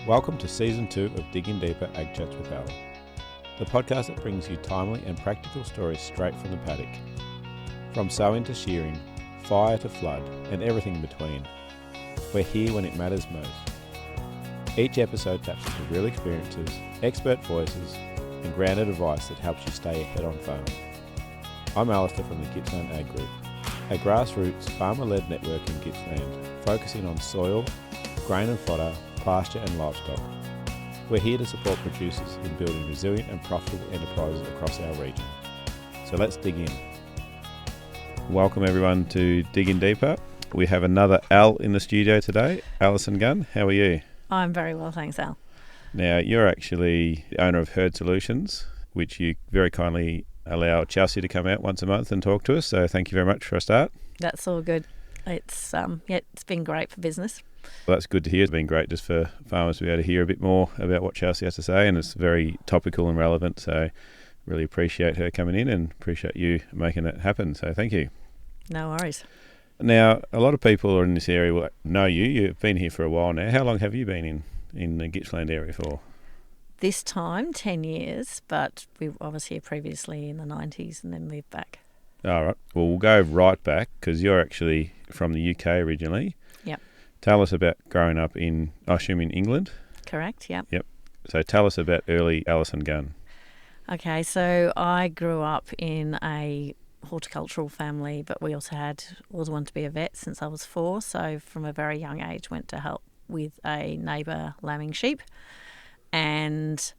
Welcome to Season 2 of Digging Deeper Ag Chats with Al, the podcast that brings you timely and practical stories straight from the paddock. From sowing to shearing, fire to flood, and everything in between. We're here when it matters most. Each episode taps into real experiences, expert voices, and grounded advice that helps you stay ahead on farm. I'm Alistair from the Gippsland Ag Group, a grassroots, farmer-led network in Gippsland, focusing on soil, grain and fodder, pasture and livestock. We're here to support producers in building resilient and profitable enterprises across our region. So let's dig in. Welcome everyone to Digging Deeper. We have another Al in the studio today. Alison Gunn, how are you? I'm very well, thanks, Al. Now, you're actually the owner of Herd Solutions, which you very kindly allow Chelsea to come out once a month and talk to us. So thank you very much for a start. That's all good. It's been great for business. Well, that's good to hear. It's been great just for farmers to be able to hear a bit more about what Chelsea has to say, and it's very topical and relevant. So really appreciate her coming in and appreciate you making it happen. So thank you. No worries. Now, a lot of people in this area will know you. You've been here for a while now. How long have you been in the Gippsland area for? This time, 10 years, but I was here previously in the 90s and then moved back. All right. Well, we'll go right back because you're actually from the UK originally. Yep. Tell us about growing up in, I assume, in England? Correct, yep. Yep. So tell us about early Alison Gunn. Okay, so I grew up in a horticultural family, but we also always wanted to be a vet since I was 4. So from a very young age, went to help with a neighbour lambing sheep, and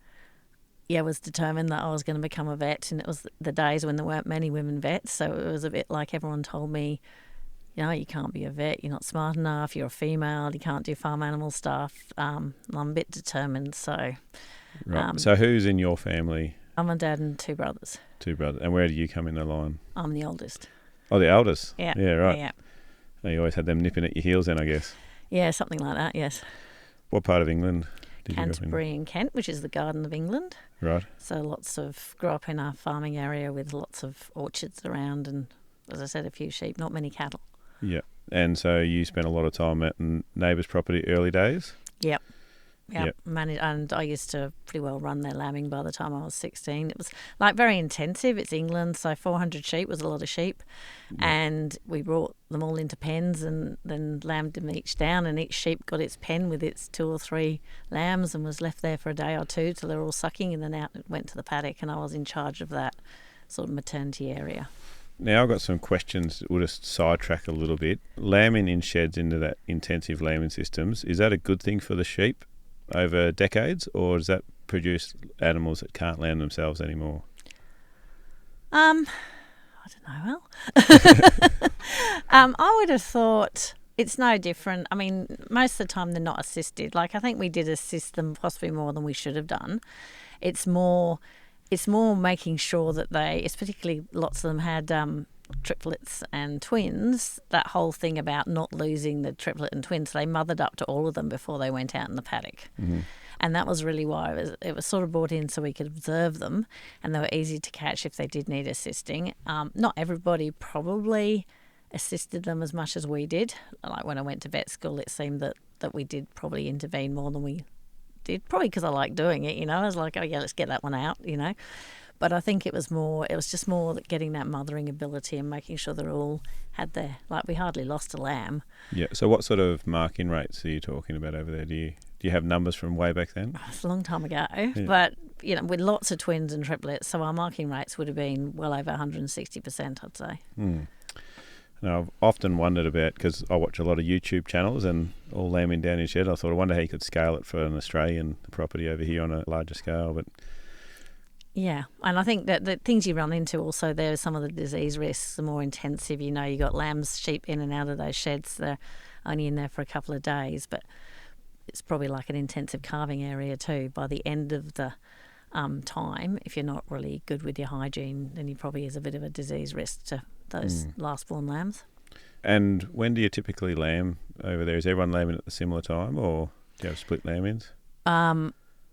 was determined that I was going to become a vet. And it was the days when there weren't many women vets, so it was a bit like everyone told me, you can't be a vet, you're not smart enough, you're a female, you can't do farm animal stuff. I'm a bit determined, so... Right. So who's in your family? I'm a dad and 2 brothers. 2 brothers. And where do you come in the line? I'm the oldest. Oh, the eldest? Yeah. Yeah, right. Yeah. Oh, you always had them nipping at your heels then, I guess. Yeah, something like that, yes. What part of England did Canterbury in Kent, which is the Garden of England. Right. So grew up in a farming area with lots of orchards around and, as I said, a few sheep, not many cattle. Yeah. And so you spent a lot of time at neighbours' property early days? Yep. And I used to pretty well run their lambing by the time I was 16. It was very intensive. It's England, so 400 sheep was a lot of sheep. Yeah. And we brought them all into pens and then lambed them each down, and each sheep got its pen with its 2 or 3 lambs and was left there for a day or 2 till they're all sucking, and then out it went to the paddock, and I was in charge of that sort of maternity area. Now I've got some questions that will just sidetrack a little bit. Lambing in sheds into that intensive lambing systems, is that a good thing for the sheep over decades, or does that produce animals that can't lamb themselves anymore? I don't know, Well. I would have thought it's no different. I mean, most of the time they're not assisted. I think we did assist them possibly more than we should have done. It's more making sure that it's particularly lots of them had triplets and twins, that whole thing about not losing the triplet and twins. They mothered up to all of them before they went out in the paddock. Mm-hmm. And that was really why it was sort of brought in, so we could observe them, and they were easy to catch if they did need assisting. Not everybody probably assisted them as much as we did. Like when I went to vet school, it seemed that we did probably intervene more than we did, probably because I liked doing it, I was like, oh yeah, let's get that one out, But I think it was just more getting that mothering ability and making sure they all had we hardly lost a lamb. Yeah. So what sort of marking rates are you talking about over there? Do you have numbers from way back then? It's a long time ago, but with lots of twins and triplets, so our marking rates would have been well over 160%, I'd say. Mm. Now, I've often wondered about, because I watch a lot of YouTube channels and all lambing down in shed, I wonder how you could scale it for an Australian property over here on a larger scale, but... Yeah, and I think that the things you run into also there are some of the disease risks are more intensive. You got lambs, sheep in and out of those sheds. They're only in there for a couple of days, but it's probably like an intensive calving area too. By the end of the time, if you're not really good with your hygiene, then you probably is a bit of a disease risk to those last-born lambs. And when do you typically lamb over there? Is everyone lambing at the similar time, or do you have split lambings?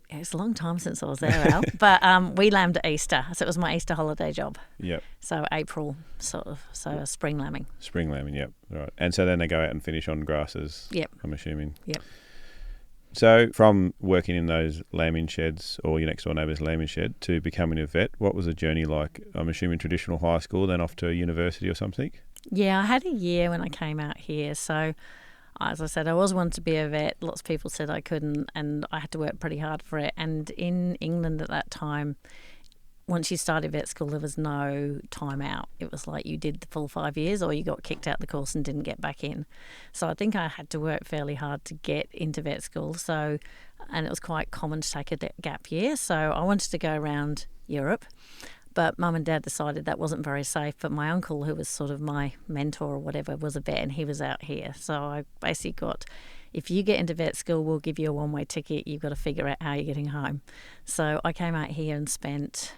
It's a long time since I was there, Al. But we lambed at Easter, so it was my Easter holiday job. Yep. So April, sort of, so spring lambing. Spring lambing, yep. Right. And so then they go out and finish on grasses, yep. I'm assuming. Yep. So from working in those lambing sheds or your next door neighbour's lambing shed to becoming a vet, what was the journey like? I'm assuming traditional high school, then off to university or something? Yeah, I had a year when I came out here. So, as I said, I always wanted to be a vet. Lots of people said I couldn't, and I had to work pretty hard for it. And in England at that time, once you started vet school, there was no time out. It was like you did the full 5 years or you got kicked out the course and didn't get back in. So I think I had to work fairly hard to get into vet school. So, and it was quite common to take a gap year. So I wanted to go around Europe. But Mum and Dad decided that wasn't very safe. But my uncle, who was sort of my mentor or whatever, was a vet and he was out here. So I basically got, if you get into vet school, we'll give you a one-way ticket. You've got to figure out how you're getting home. So I came out here and spent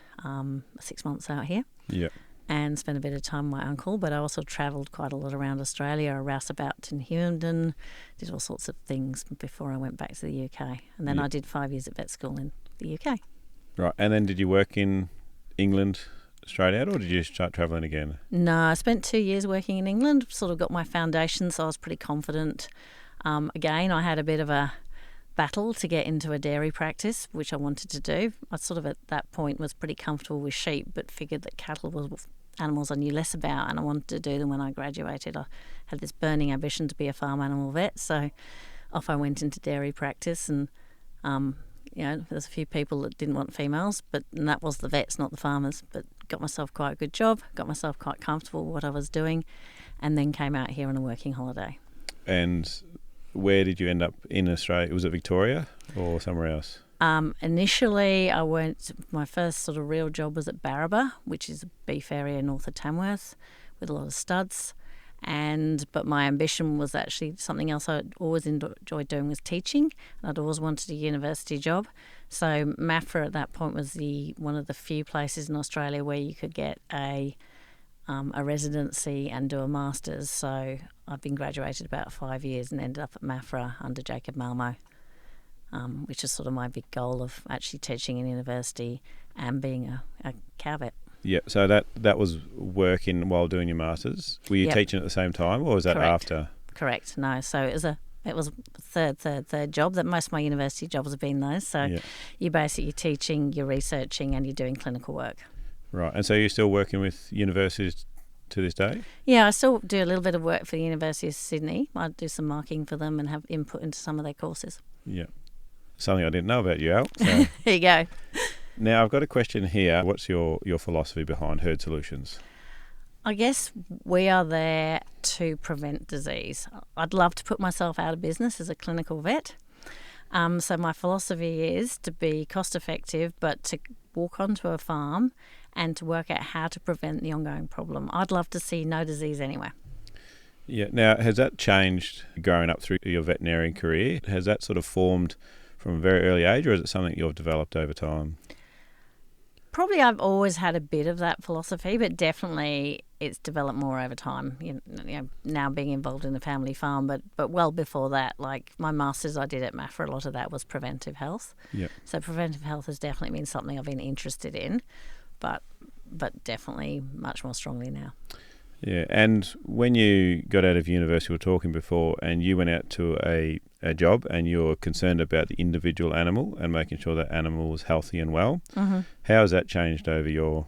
6 months out here. Yeah. And spent a bit of time with my uncle. But I also travelled quite a lot around Australia, a rouseabout in Hughenden, did all sorts of things before I went back to the UK. And then I did 5 years at vet school in the UK. Right. And then did you work in England straight out, or did you start travelling again? No, I spent 2 years working in England, sort of got my foundation, so I was pretty confident. Again, I had a bit of a battle to get into a dairy practice, which I wanted to do. I sort of at that point was pretty comfortable with sheep, but figured that cattle was animals I knew less about, and I wanted to do them when I graduated. I had this burning ambition to be a farm animal vet, so off I went into dairy practice, and there's a few people that didn't want females, and that was the vets, not the farmers, but got myself quite a good job, got myself quite comfortable with what I was doing, and then came out here on a working holiday. And where did you end up in Australia? Was it Victoria or somewhere else? Initially, my first sort of real job was at Barraba, which is a beef area north of Tamworth with a lot of studs. But my ambition was actually something else I'd always enjoyed doing was teaching. And I'd always wanted a university job. So MAFRA at that point was one of the few places in Australia where you could get a residency and do a master's. So I've been graduated about 5 years and ended up at MAFRA under Jacob Malmo, which is sort of my big goal of actually teaching in university and being a cow vet. Yeah, so that was working while doing your masters. Were you teaching at the same time, or was that after? Correct. No, so it was a third job. That most of my university jobs have been those. So you're basically teaching, you're researching, and you're doing clinical work. Right, and so you're still working with universities to this day? Yeah, I still do a little bit of work for the University of Sydney. I do some marking for them and have input into some of their courses. Yeah, something I didn't know about you, Al. So. There you go. Now, I've got a question here. What's your philosophy behind Herd Solutions? I guess we are there to prevent disease. I'd love to put myself out of business as a clinical vet. So my philosophy is to be cost effective, but to walk onto a farm and to work out how to prevent the ongoing problem. I'd love to see no disease anywhere. Yeah. Now, has that changed growing up through your veterinary career? Has that sort of formed from a very early age, or is it something you've developed over time? Probably I've always had a bit of that philosophy, but definitely it's developed more over time. Now being involved in the family farm, but well before that, like my masters I did at MAFRA, a lot of that was preventive health. Yeah. So preventive health has definitely been something I've been interested in, but definitely much more strongly now. Yeah, and when you got out of university, we were talking before, and you went out to a job and you're concerned about the individual animal and making sure that animal is healthy and well. Mm-hmm. How has that changed over your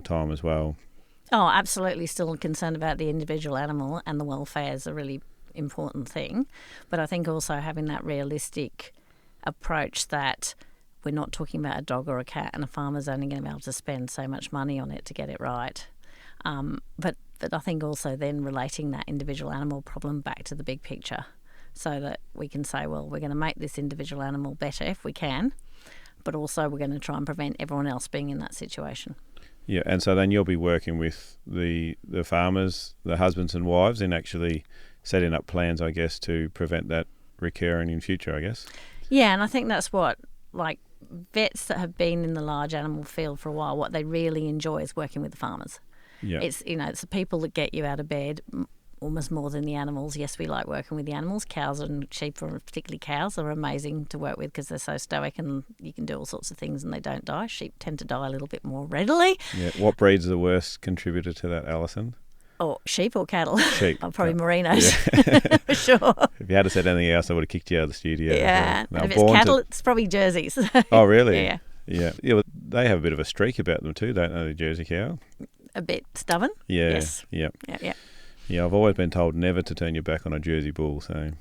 time as well? Oh, absolutely still concerned about the individual animal, and the welfare is a really important thing. But I think also having that realistic approach that we're not talking about a dog or a cat and a farmer's only going to be able to spend so much money on it to get it right. But I think also then relating that individual animal problem back to the big picture so that we can say, well, we're going to make this individual animal better if we can, but also we're going to try and prevent everyone else being in that situation. Yeah, and so then you'll be working with the farmers, the husbands and wives, in actually setting up plans, I guess, to prevent that recurring in future, I guess. Yeah, and I think that's what, like, vets that have been in the large animal field for a while, what they really enjoy is working with the farmers. Yeah. It's the people that get you out of bed almost more than the animals. Yes, we like working with the animals. Cows and sheep, particularly cows, are amazing to work with because they're so stoic and you can do all sorts of things and they don't die. Sheep tend to die a little bit more readily. Yeah. What breed's the worst contributor to that, Alison? Or sheep or cattle? Sheep. Oh, probably merinos, Yeah. for sure. If you had said anything else, I would have kicked you out of the studio. Yeah, Well, and if it's cattle, it's probably jerseys. Oh, really? Yeah. Yeah. Yeah, well, they have a bit of a streak about them too, don't they, the Jersey cow? A bit stubborn. Yeah. Yes. Yeah. Yeah. Yeah, I've always been told never to turn your back on a Jersey bull, so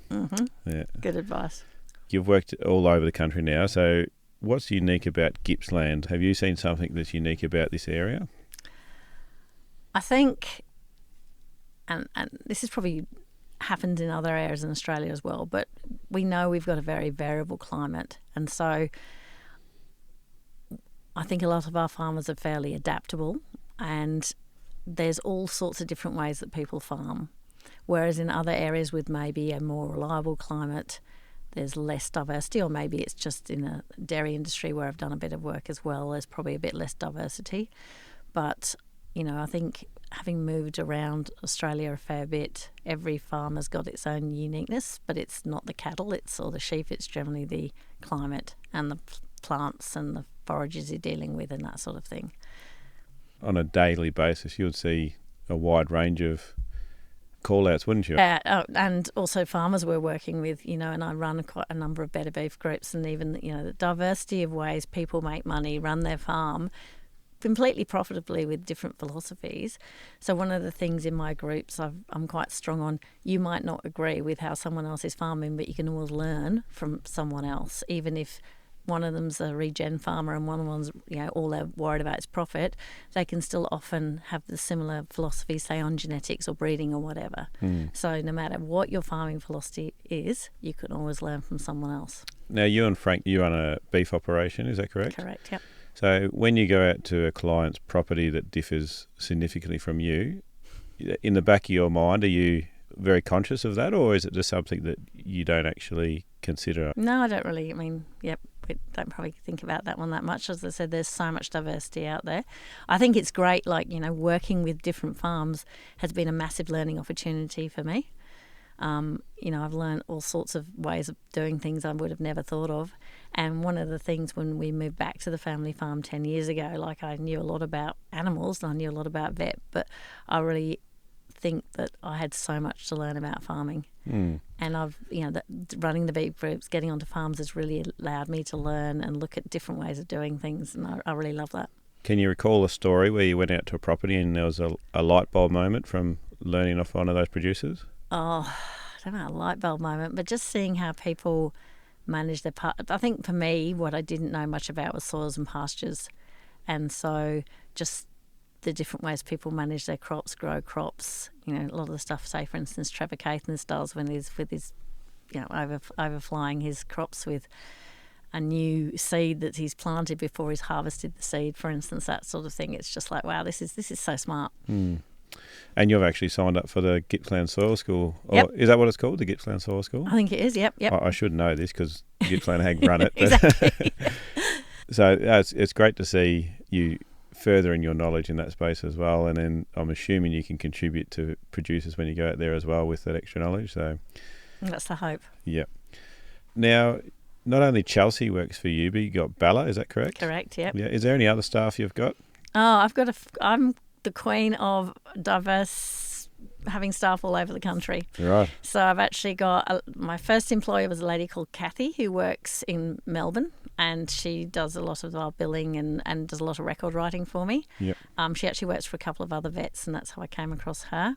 yeah. Good advice. You've worked all over the country now, so what's unique about Gippsland? Have you seen something that's unique about this area? I think, and this is probably happened in other areas in Australia as well, but we know we've got a very variable climate, and so I think a lot of our farmers are fairly adaptable, and there's all sorts of different ways that people farm. Whereas in other areas with maybe a more reliable climate, there's less diversity, or maybe it's just in the dairy industry where I've done a bit of work as well, there's probably a bit less diversity. But, you know, I think having moved around Australia a fair bit, every farmer's got its own uniqueness, but it's not the cattle, or the sheep, it's generally the climate and the plants and the forages you're dealing with and that sort of thing. On a daily basis, you would see a wide range of call-outs, wouldn't you? And also farmers we're working with, you know, and I run quite a number of better beef groups, and even, you know, the diversity of ways people make money, run their farm completely profitably with different philosophies. So one of the things in my groups I'm quite strong on, you might not agree with how someone else is farming, but you can always learn from someone else, even if one of them's a regen farmer and one of them's, you know, all they're worried about is profit, they can still often have the similar philosophy, say on genetics or breeding or whatever. So no matter what your farming philosophy is, you can always learn from someone else. Now, you and Frank, you run a beef operation, is that correct? Correct, yep. So when you go out to a client's property that differs significantly from you, in the back of your mind, are you very conscious of that, or is it just something that you don't actually consider? No, I don't really. I mean, we don't probably think about that one that much. As I said, there's so much diversity out there. I think it's great, like, you know, working with different farms has been a massive learning opportunity for me. You know, I've learned all sorts of ways of doing things I would have never thought of. And one of the things when we moved back to the family farm 10 years ago, like, I knew a lot about animals and I knew a lot about vet, but I really think that I had so much to learn about farming. And I've, you know, running the beef groups, getting onto farms has really allowed me to learn and look at different ways of doing things, and I really love that. Can you recall a story where you went out to a property and there was a light bulb moment from learning off one of those producers? Oh, I don't know, a light bulb moment, but just seeing how people manage their part. I think for me, what I didn't know much about was soils and pastures, and so just the different ways people manage their crops, grow crops. You know, a lot of the stuff, say for instance, Trevor Caithness does when he's with his, you know, overflying his crops with a new seed that he's planted before he's harvested the seed, for instance, that sort of thing. It's just like, wow, this is so smart. And you've actually signed up for the Gippsland Soil School. Yep. Is that what it's called, the Gippsland Soil School? I think it is, yep. I should know this because Gippsland Hag run it. Exactly. So it's great to see you furthering your knowledge in that space as well, and then I'm assuming you can contribute to producers when you go out there as well with that extra knowledge. So that's the hope. Yeah. Now, not only Chelsea works for you, but you got Bella, is that correct? Correct, yep. Yeah. Is there any other staff you've got? Oh, I'm the queen of diverse, having staff all over the country. Right. So I've actually got my first employer was a lady called Kathy who works in Melbourne, and she does a lot of our billing and does a lot of record writing for me. Yep. She actually works for a couple of other vets, and that's how I came across her.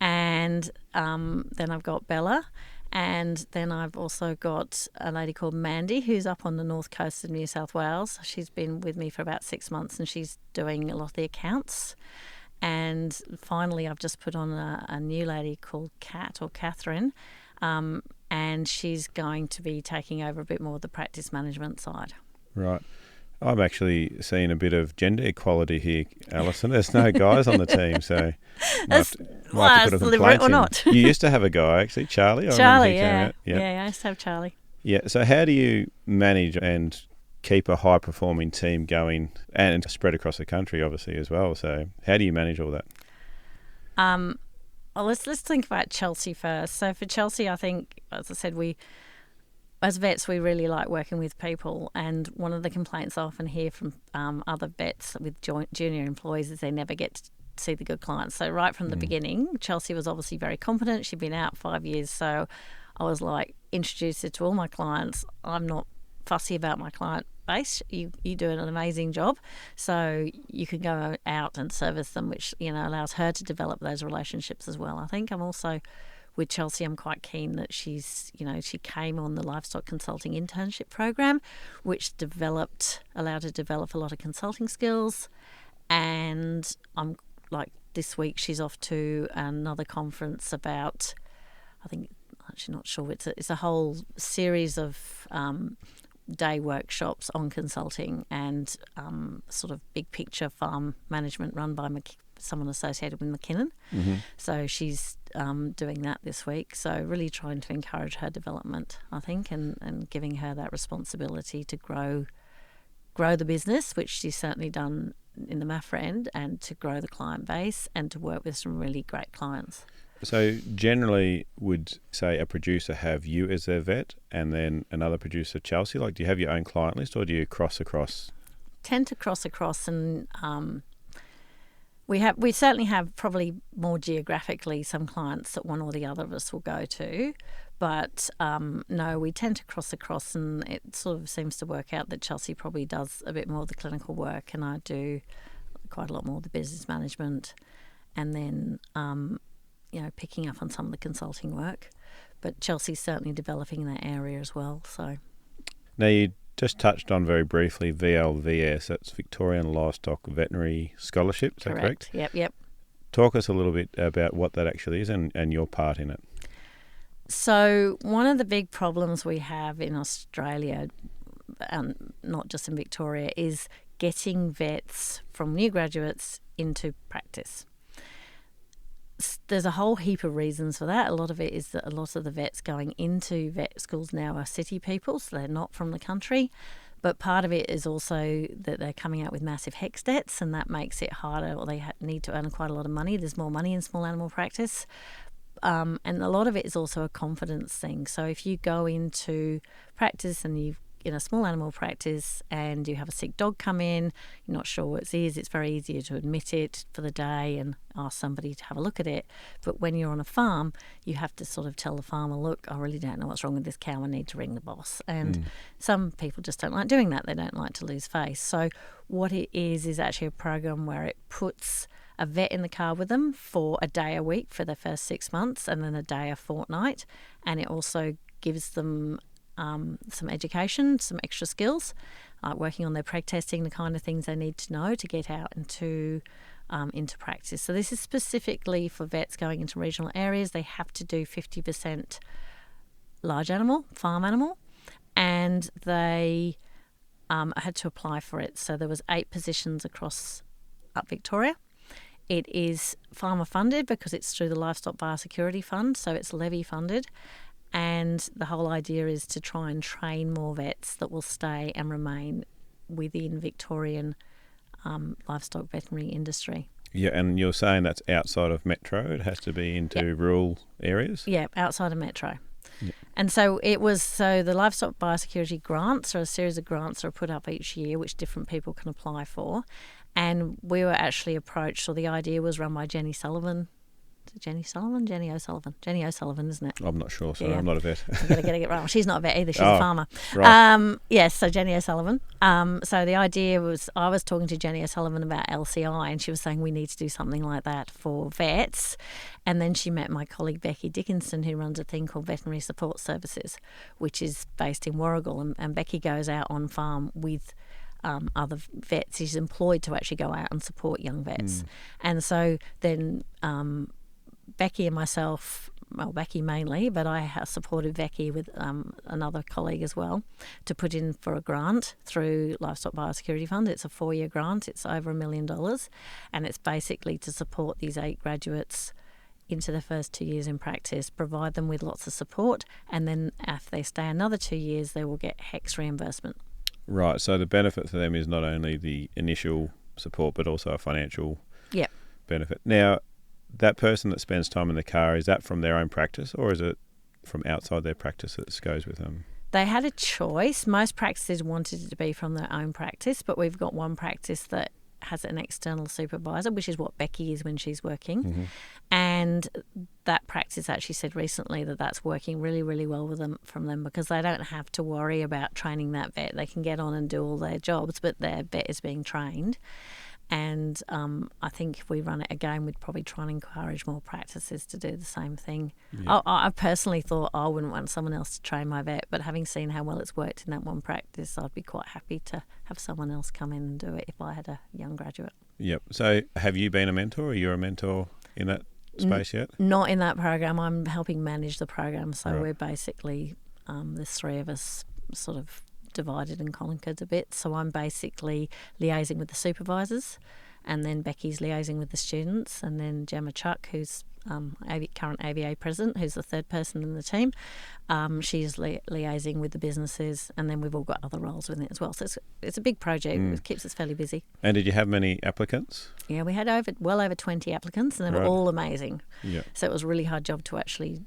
And then I've got Bella, and then I've also got a lady called Mandy who's up on the north coast of New South Wales. She's been with me for about 6 months, and she's doing a lot of the accounts. And finally, I've just put on a new lady called Kat or Catherine, and she's going to be taking over a bit more of the practice management side. Right. I'm actually seeing a bit of gender equality here, Alison. There's no guys on the team, so That's deliberate or not. You used to have a guy, actually, Charlie. Charlie, yeah. Yeah, I used to have Charlie. Yeah, so how do you manage and keep a high-performing team going and spread across the country, obviously, as well? So how do you manage all that? Well, let's think about Chelsea first. So for Chelsea, I think, as I said, as vets, we really like working with people, and one of the complaints I often hear from other vets with junior employees is they never get see the good clients. So right from the beginning, Chelsea was obviously very competent. She'd been out 5 years, so I was like, introduced her to all my clients. I'm not fussy about my client base. You do an amazing job, so you can go out and service them, which allows her to develop those relationships as well. I think I'm also with Chelsea, I'm quite keen that she came on the Livestock Consulting Internship Program, which allowed her to develop a lot of consulting skills. And I'm like, this week she's off to another conference about, I think, actually not sure, it's a whole series of day workshops on consulting and sort of big picture farm management run by someone associated with McKinnon. So she's doing that this week. So really trying to encourage her development, I think, and giving her that responsibility to grow the business, which she's certainly done in the MAFRA end, and to grow the client base and to work with some really great clients. So generally, would, say, a producer have you as their vet and then another producer, Chelsea? Like, do you have your own client list or do you cross across? Tend to cross across, and we certainly have probably more geographically some clients that one or the other of us will go to. But no, we tend to cross across, and it sort of seems to work out that Chelsea probably does a bit more of the clinical work and I do quite a lot more of the business management, and then picking up on some of the consulting work. But Chelsea's certainly developing in that area as well. So now, you just touched on very briefly VLVS, that's Victorian Livestock Veterinary Scholarship, is that correct? Yep. Talk us a little bit about what that actually is and your part in it. So one of the big problems we have in Australia, not just in Victoria, is getting vets from new graduates into practice. There's a whole heap of reasons for that. A lot of it is that a lot of the vets going into vet schools now are city people, so they're not from the country. But part of it is also that they're coming out with massive HECS debts, and that makes it harder, or they need to earn quite a lot of money. There's more money in small animal practice. And a lot of it is also a confidence thing. So if you go into practice and you've in a small animal practice and you have a sick dog come in, you're not sure what it is, it's very easier to admit it for the day and ask somebody to have a look at it. But when you're on a farm, you have to sort of tell the farmer, look, I really don't know what's wrong with this cow, I need to ring the boss. And some people just don't like doing that. They don't like to lose face. So what it is actually a program where it puts a vet in the car with them for a day a week for their first 6 months and then a day a fortnight. And it also gives them some education, some extra skills, working on their preg testing, the kind of things they need to know to get out into practice. So this is specifically for vets going into regional areas. They have to do 50% large animal, farm animal, and they had to apply for it. So there was 8 positions across up Victoria. It is farmer funded because it's through the Livestock Biosecurity Fund, so it's levy funded. And the whole idea is to try and train more vets that will stay and remain within Victorian livestock veterinary industry. Yeah, and you're saying that's outside of metro? It has to be into rural areas? Yeah, outside of metro. Yep. And so the Livestock Biosecurity grants are a series of grants that are put up each year which different people can apply for. And we were actually approached, or the idea was run by Jenny O'Sullivan, isn't it? I'm not sure, so I'm not a vet. I've got to get it right. She's not a vet either, she's a farmer. Right. Yes, so Jenny O'Sullivan. So the idea was, I was talking to Jenny O'Sullivan about LCI and she was saying we need to do something like that for vets. And then she met my colleague Becky Dickinson, who runs a thing called Veterinary Support Services, which is based in Warragul. And Becky goes out on farm with other vets. She's employed to actually go out and support young vets. And so then Becky and myself, well, Becky mainly, but I have supported Becky with another colleague as well to put in for a grant through Livestock Biosecurity Fund. It's a 4-year grant. It's over $1 million, and it's basically to support these 8 graduates into their first 2 years in practice, provide them with lots of support, and then if they stay another 2 years, they will get HECS reimbursement. Right, so the benefit for them is not only the initial support, but also a financial benefit. Now, that person that spends time in the car, is that from their own practice or is it from outside their practice that goes with them? They had a choice. Most practices wanted it to be from their own practice, but we've got one practice that has an external supervisor, which is what Becky is when she's working. Mm-hmm. And that practice actually said recently that that's working really, really well with them from them, because they don't have to worry about training that vet. They can get on and do all their jobs, but their vet is being trained. And I think if we run it again, we'd probably try and encourage more practices to do the same thing. Yeah. I personally thought I wouldn't want someone else to train my vet, but having seen how well it's worked in that one practice, I'd be quite happy to have someone else come in and do it if I had a young graduate. Yep. So have you been a mentor? Are you a mentor in that space yet? Not in that program. I'm helping manage the program. So Right. we're basically, there's three of us sort of divided and conquered a bit. So I'm basically liaising with the supervisors, and then Becky's liaising with the students, and then Gemma Chuck, who's current AVA president, who's the third person in the team, she's liaising with the businesses, and then we've all got other roles within it as well. So it's a big project. It keeps us fairly busy. And did you have many applicants? Yeah, we had well over 20 applicants, and they were Right. all amazing. Yeah. So it was a really hard job to actually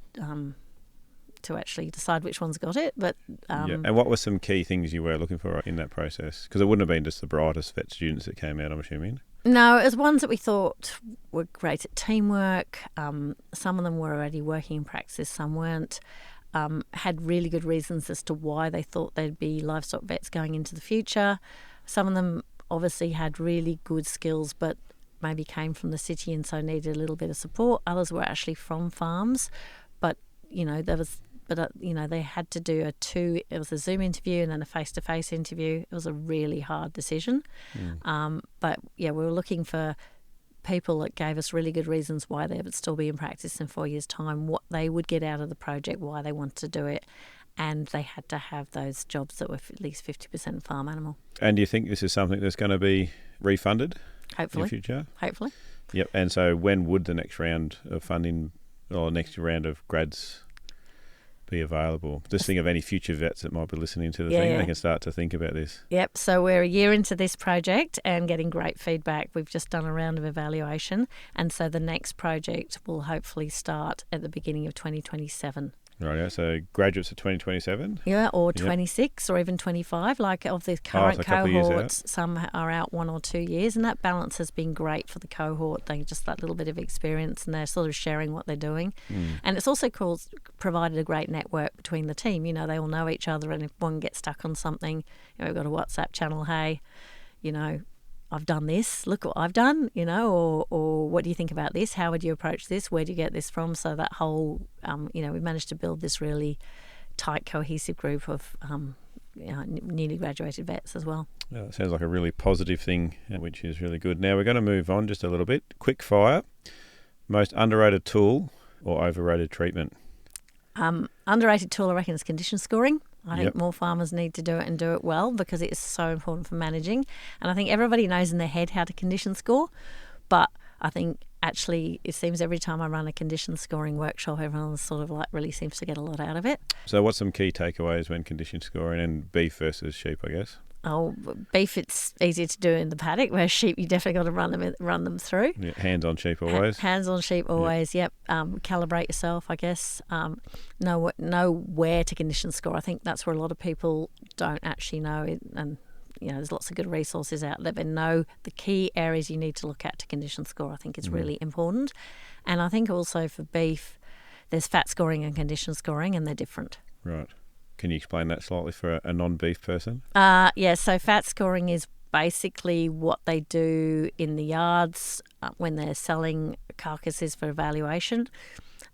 decide which ones got it. But Yeah. And what were some key things you were looking for in that process? Because it wouldn't have been just the brightest vet students that came out, I'm assuming. No, it was ones that we thought were great at teamwork. Some of them were already working in practice, some weren't. Had really good reasons as to why they thought they'd be livestock vets going into the future. Some of them obviously had really good skills, but maybe came from the city and so needed a little bit of support. Others were actually from farms, but they had to do it was a Zoom interview and then a face-to-face interview. It was a really hard decision. But yeah, we were looking for people that gave us really good reasons why they would still be in practice in 4 years' time, what they would get out of the project, why they wanted to do it, and they had to have those jobs that were at least 50% farm animal. And do you think this is something that's going to be refunded Hopefully. in the future? Hopefully. Yep. And so when would the next round of funding or next round of grads be available? Just think of any future vets that might be listening to the thing. They can start to think about this. Yep. So we're a year into this project and getting great feedback. We've just done a round of evaluation. And so the next project will hopefully start at the beginning of 2027. Right. So graduates of 2027? Yeah, or 26 or even 25. Like of the current cohorts, some are out 1 or 2 years, and that balance has been great for the cohort. They just that little bit of experience, and they're sort of sharing what they're doing. And it's also provided a great network between the team. You know, they all know each other, and if one gets stuck on something, we've got a WhatsApp channel. Hey, I've done this, look what I've done, or what do you think about this? How would you approach this? Where do you get this from? So that whole, we managed to build this really tight, cohesive group of newly graduated vets as well. Yeah, it sounds like a really positive thing, which is really good. Now we're going to move on just a little bit. Quick fire. Most underrated tool or overrated treatment? Underrated tool, I reckon, is condition scoring. I think more farmers need to do it and do it well because it is so important for managing. And I think everybody knows in their head how to condition score, but I think actually it seems every time I run a condition scoring workshop, everyone sort of really seems to get a lot out of it. So what's some key takeaways when condition scoring, and beef versus sheep, I guess? Oh, beef, it's easier to do in the paddock, whereas sheep, you definitely got to run them through. Yeah, hands on sheep always. Hands on sheep always. Yep. Calibrate yourself, I guess. Know where to condition score. I think that's where a lot of people don't actually know it, and there's lots of good resources out there. But know the key areas you need to look at to condition score. I think is really important. And I think also for beef, there's fat scoring and condition scoring, and they're different. Right. Can you explain that slightly for a non-beef person? So fat scoring is basically what they do in the yards when they're selling carcasses for evaluation.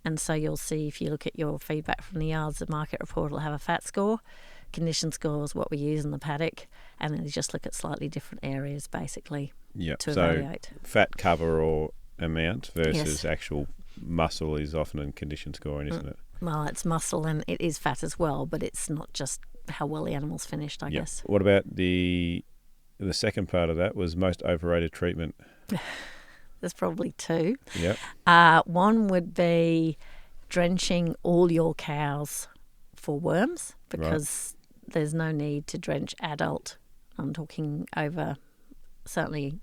And so you'll see, if you look at your feedback from the yards, the market report will have a fat score. Condition score is what we use in the paddock, and then you just look at slightly different areas basically to evaluate. So fat cover or amount versus actual muscle is often in condition scoring, isn't it? Well, it's muscle and it is fat as well, but it's not just how well the animal's finished, I guess. What about the second part of that was most overrated treatment? There's probably two. Yeah. One would be drenching all your cows for worms, because there's no need to drench adult. I'm talking over, certainly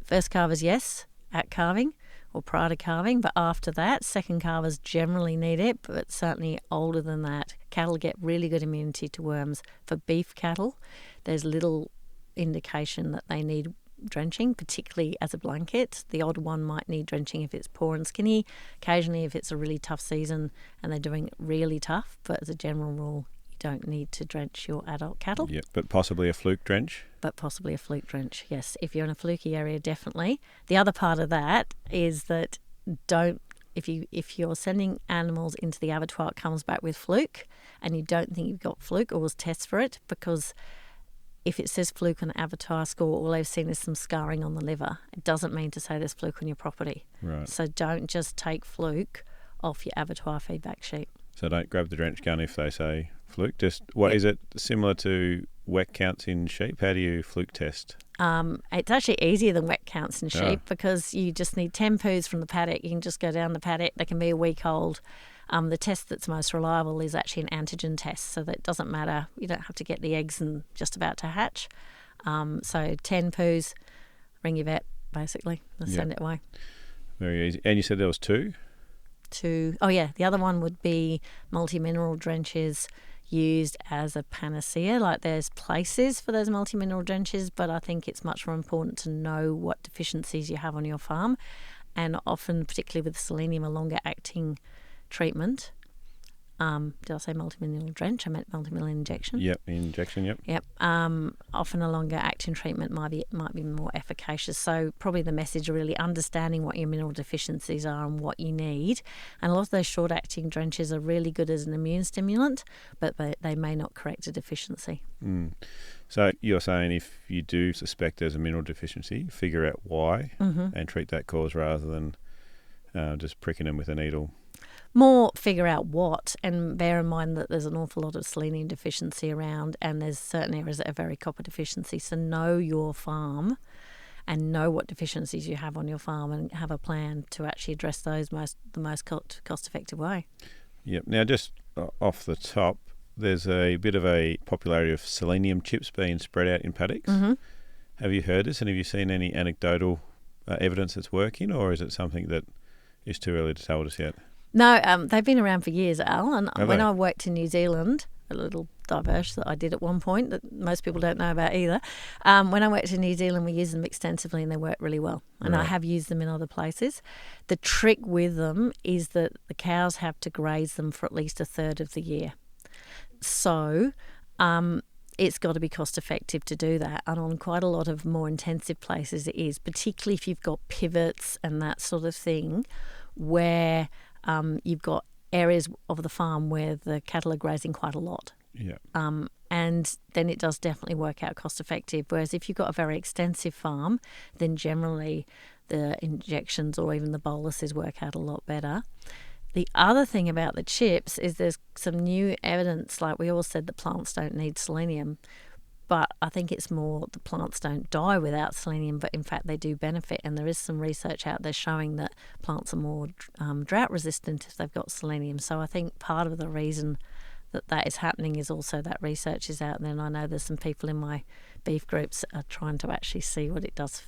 first calvers, yes, at calving or prior to calving, but after that, second calvers generally need it, but certainly older than that. Cattle get really good immunity to worms. For beef cattle, there's little indication that they need drenching, particularly as a blanket. The odd one might need drenching if it's poor and skinny, occasionally if it's a really tough season and they're doing it really tough, but as a general rule, you don't need to drench your adult cattle. Yeah, but possibly a fluke drench? But possibly a fluke drench, yes. If you're in a fluky area, definitely. The other part of that is that if you're sending animals into the abattoir, it comes back with fluke and you don't think you've got fluke, always test for it, because if it says fluke on the abattoir score, all they've seen is some scarring on the liver. It doesn't mean to say there's fluke on your property. Right. So don't just take fluke off your abattoir feedback sheet. So don't grab the drench gun if they say fluke. Just is it similar to wet counts in sheep? How do you fluke test? It's actually easier than wet counts in sheep because you just need 10 poos from the paddock. You can just go down the paddock. They can be a week old. The test that's most reliable is actually an antigen test, so that it doesn't matter. You don't have to get the eggs and just about to hatch. So 10 poos, ring your vet, basically, and send it away. Very easy. And you said there was two? The other one would be multi-mineral drenches used as a panacea. Like, there's places for those multi-mineral drenches, but I think it's much more important to know what deficiencies you have on your farm, and often, particularly with selenium, a longer acting treatment. Did I say multi-mineral drench? I meant multi-mineral injection. Yep, injection, yep. Yep. Often a longer acting treatment might be more efficacious. So probably the message, really understanding what your mineral deficiencies are and what you need. And a lot of those short-acting drenches are really good as an immune stimulant, but they may not correct a deficiency. So you're saying if you do suspect there's a mineral deficiency, figure out why and treat that cause rather than just pricking them with a needle. More figure out what, and bear in mind that there's an awful lot of selenium deficiency around, and there's certain areas that are very copper deficiency. So know your farm and know what deficiencies you have on your farm and have a plan to actually address those the most cost-effective way. Yep. Now, just off the top, there's a bit of a popularity of selenium chips being spread out in paddocks. Have you heard this, and have you seen any anecdotal evidence that's working, or is it something that is too early to tell us yet? No, they've been around for years, Al. And when I worked in New Zealand, a little diverse that I did at one point that most people don't know about either. When I worked in New Zealand, we used them extensively and they work really well. And I have used them in other places. The trick with them is that the cows have to graze them for at least a third of the year. So it's got to be cost effective to do that. And on quite a lot of more intensive places it is, particularly if you've got pivots and that sort of thing, where you've got areas of the farm where the cattle are grazing quite a lot. Yeah. And then it does definitely work out cost effective. Whereas if you've got a very extensive farm, then generally the injections or even the boluses work out a lot better. The other thing about the chips is there's some new evidence, like we all said that plants don't need selenium, but I think it's more the plants don't die without selenium, but in fact they do benefit. And there is some research out there showing that plants are more drought resistant if they've got selenium. So I think part of the reason that is happening is also that research is out there. And I know there's some people in my beef groups are trying to actually see what it does,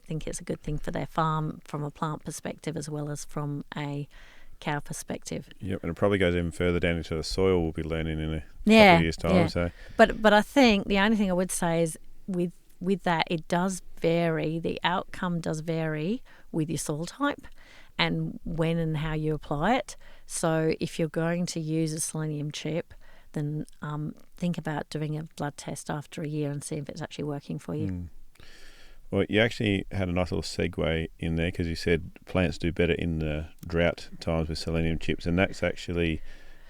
think it's a good thing for their farm from a plant perspective as well as from a cow perspective. Yep, and it probably goes even further down into the soil. We'll be learning in a couple of years' time. Yeah. So, but I think the only thing I would say is with that, it does vary. The outcome does vary with your soil type and when and how you apply it. So if you're going to use a selenium chip, then think about doing a blood test after a year and see if it's actually working for you. Well, you actually had a nice little segue in there because you said plants do better in the drought times with selenium chips, and that's actually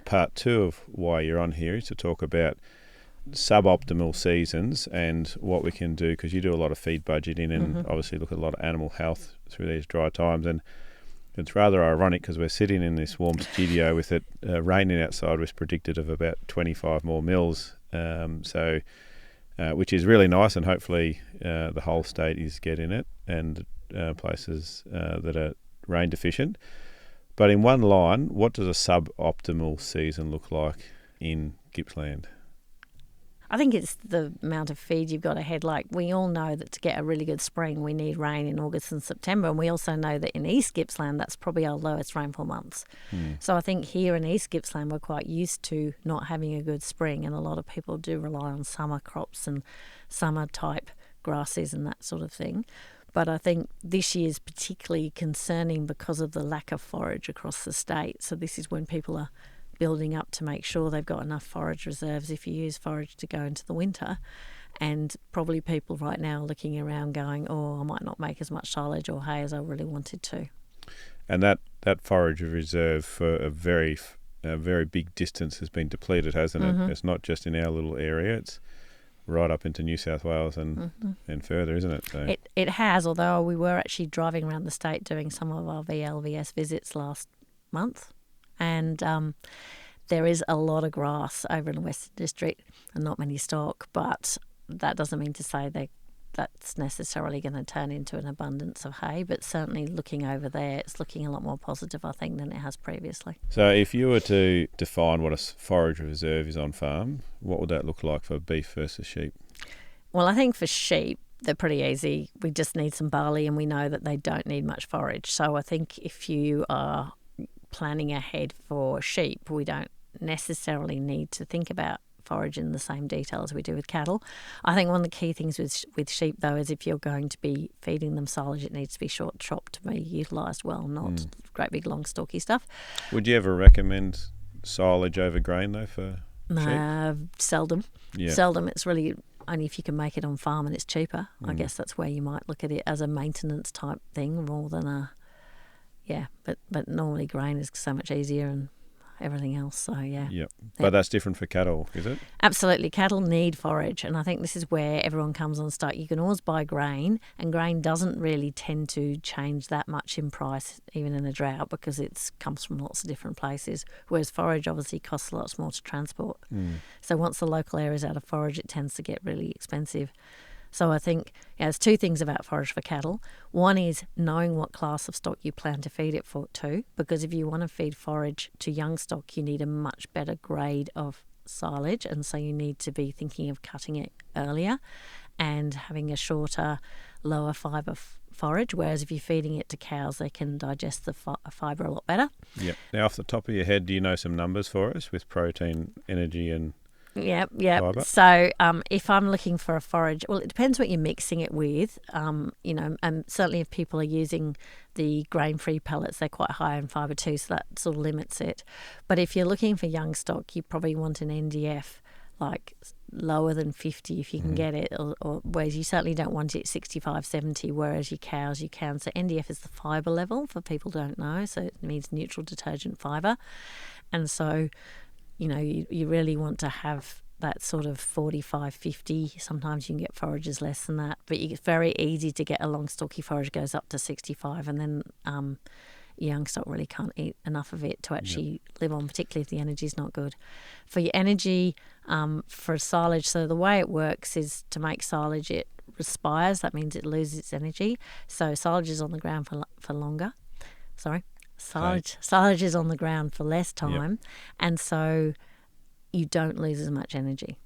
part 2 of why you're on here, is to talk about suboptimal seasons and what we can do, because you do a lot of feed budgeting and obviously look at a lot of animal health through these dry times. And it's rather ironic because we're sitting in this warm studio with it raining outside, was predicted of about 25 more mils. Which is really nice, and hopefully the whole state is getting it, and places that are rain deficient. But in one line, what does a suboptimal season look like in Gippsland? I think it's the amount of feed you've got ahead. Like, we all know that to get a really good spring, we need rain in August and September. And we also know that in East Gippsland, that's probably our lowest rainfall months. So I think here in East Gippsland, we're quite used to not having a good spring. And a lot of people do rely on summer crops and summer type grass is and that sort of thing. But I think this year is particularly concerning because of the lack of forage across the state. So this is when people are building up to make sure they've got enough forage reserves if you use forage to go into the winter. And probably people right now are looking around going, I might not make as much silage or hay as I really wanted to. And that forage reserve for a very big distance has been depleted, hasn't it? It's not just in our little area, it's right up into New South Wales and further, isn't it? So it has, although we were actually driving around the state doing some of our VLVS visits last month, and there is a lot of grass over in the Western District and not many stock, but that doesn't mean to say that's necessarily going to turn into an abundance of hay, but certainly looking over there, it's looking a lot more positive, I think, than it has previously. So if you were to define what a forage reserve is on farm, what would that look like for beef versus sheep? Well, I think for sheep, they're pretty easy. We just need some barley and we know that they don't need much forage. So I think if you are planning ahead for sheep, we don't necessarily need to think about forage in the same detail as we do with cattle. I think one of the key things with sheep, though, is if you're going to be feeding them silage, it needs to be short chopped to be utilised well, not great big long stalky stuff. Would you ever recommend silage over grain, though, for sheep? Seldom. Yeah. Seldom. It's really only if you can make it on farm and it's cheaper. I guess that's where you might look at it as a maintenance type thing more than but normally grain is so much easier and everything else, so yeah. Yep. But that's different for cattle, is it? Absolutely. Cattle need forage, and I think this is where everyone comes on start. You can always buy grain, and grain doesn't really tend to change that much in price, even in a drought, because it comes from lots of different places, whereas forage obviously costs lots more to transport. So once the local area is out of forage, it tends to get really expensive. So I think there's two things about forage for cattle. One is knowing what class of stock you plan to feed it to, because if you want to feed forage to young stock, you need a much better grade of silage, and so you need to be thinking of cutting it earlier and having a shorter, lower fibre forage, whereas if you're feeding it to cows, they can digest the fibre a lot better. Yep. Now, off the top of your head, do you know some numbers for us with protein, energy and Yeah. fibre? So if I'm looking for a forage, well, it depends what you're mixing it with. And certainly if people are using the grain-free pellets, they're quite high in fibre too, so that sort of limits it. But if you're looking for young stock, you probably want an NDF like lower than 50 if you can get it, or whereas you certainly don't want it 65, 70, whereas your cows you can. So NDF is the fibre level, for people who don't know, so it means neutral detergent fibre. And so you really want to have that sort of 45, 50. Sometimes you can get forages less than that, but it's very easy to get a long stalky forage goes up to 65, and then young stock really can't eat enough of it to actually live on, particularly if the energy's not good. For your energy, for silage, so the way it works is to make silage, it respires. That means it loses its energy. So silage is on the ground for longer. Silage is on the ground for less time, and so you don't lose as much energy,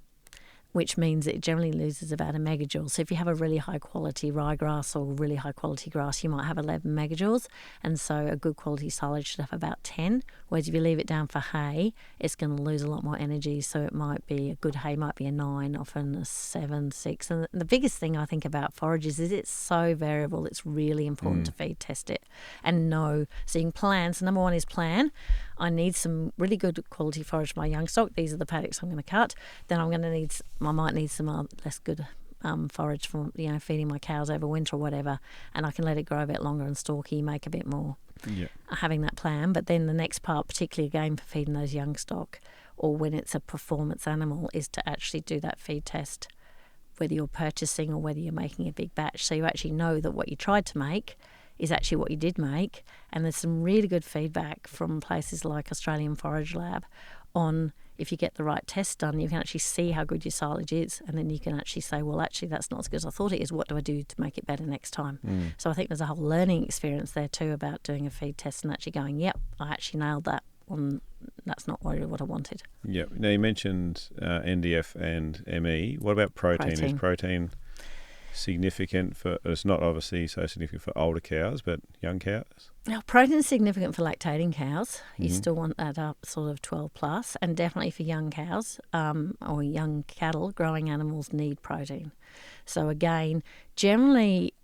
which means it generally loses about a megajoule. So if you have a really high quality ryegrass or really high quality grass, you might have 11 megajoules, and so a good quality silage should have about 10. Whereas if you leave it down for hay, it's going to lose a lot more energy. So it might be a good hay might be a 9, often a 7, 6. And the biggest thing I think about forages is it's so variable. It's really important to feed test it and know. So you can plan. So number one is plan. I need some really good quality forage for my young stock. These are the paddocks I'm going to cut. Then I might need some less good forage for feeding my cows over winter or whatever, and I can let it grow a bit longer and stalky, make a bit more. Having that plan. But then the next part, particularly again for feeding those young stock, or when it's a performance animal, is to actually do that feed test, whether you're purchasing or whether you're making a big batch, so you actually know that what you tried to make is actually what you did make. And there's some really good feedback from places like Australian Forage Lab on if you get the right test done, you can actually see how good your silage is, and then you can actually say, well, actually that's not as good as I thought it is. What do I do to make it better next time? So I think there's a whole learning experience there too about doing a feed test and actually going, yep, I actually nailed that one. That's not what I wanted. Now you mentioned NDF and ME. What about protein? Is protein significant for, it's not obviously so significant for older cows, but young cows? Now, protein's significant for lactating cows. You Mm-hmm. still want that up sort of 12 plus, and definitely for young cows or young cattle, growing animals need protein. So again, generally,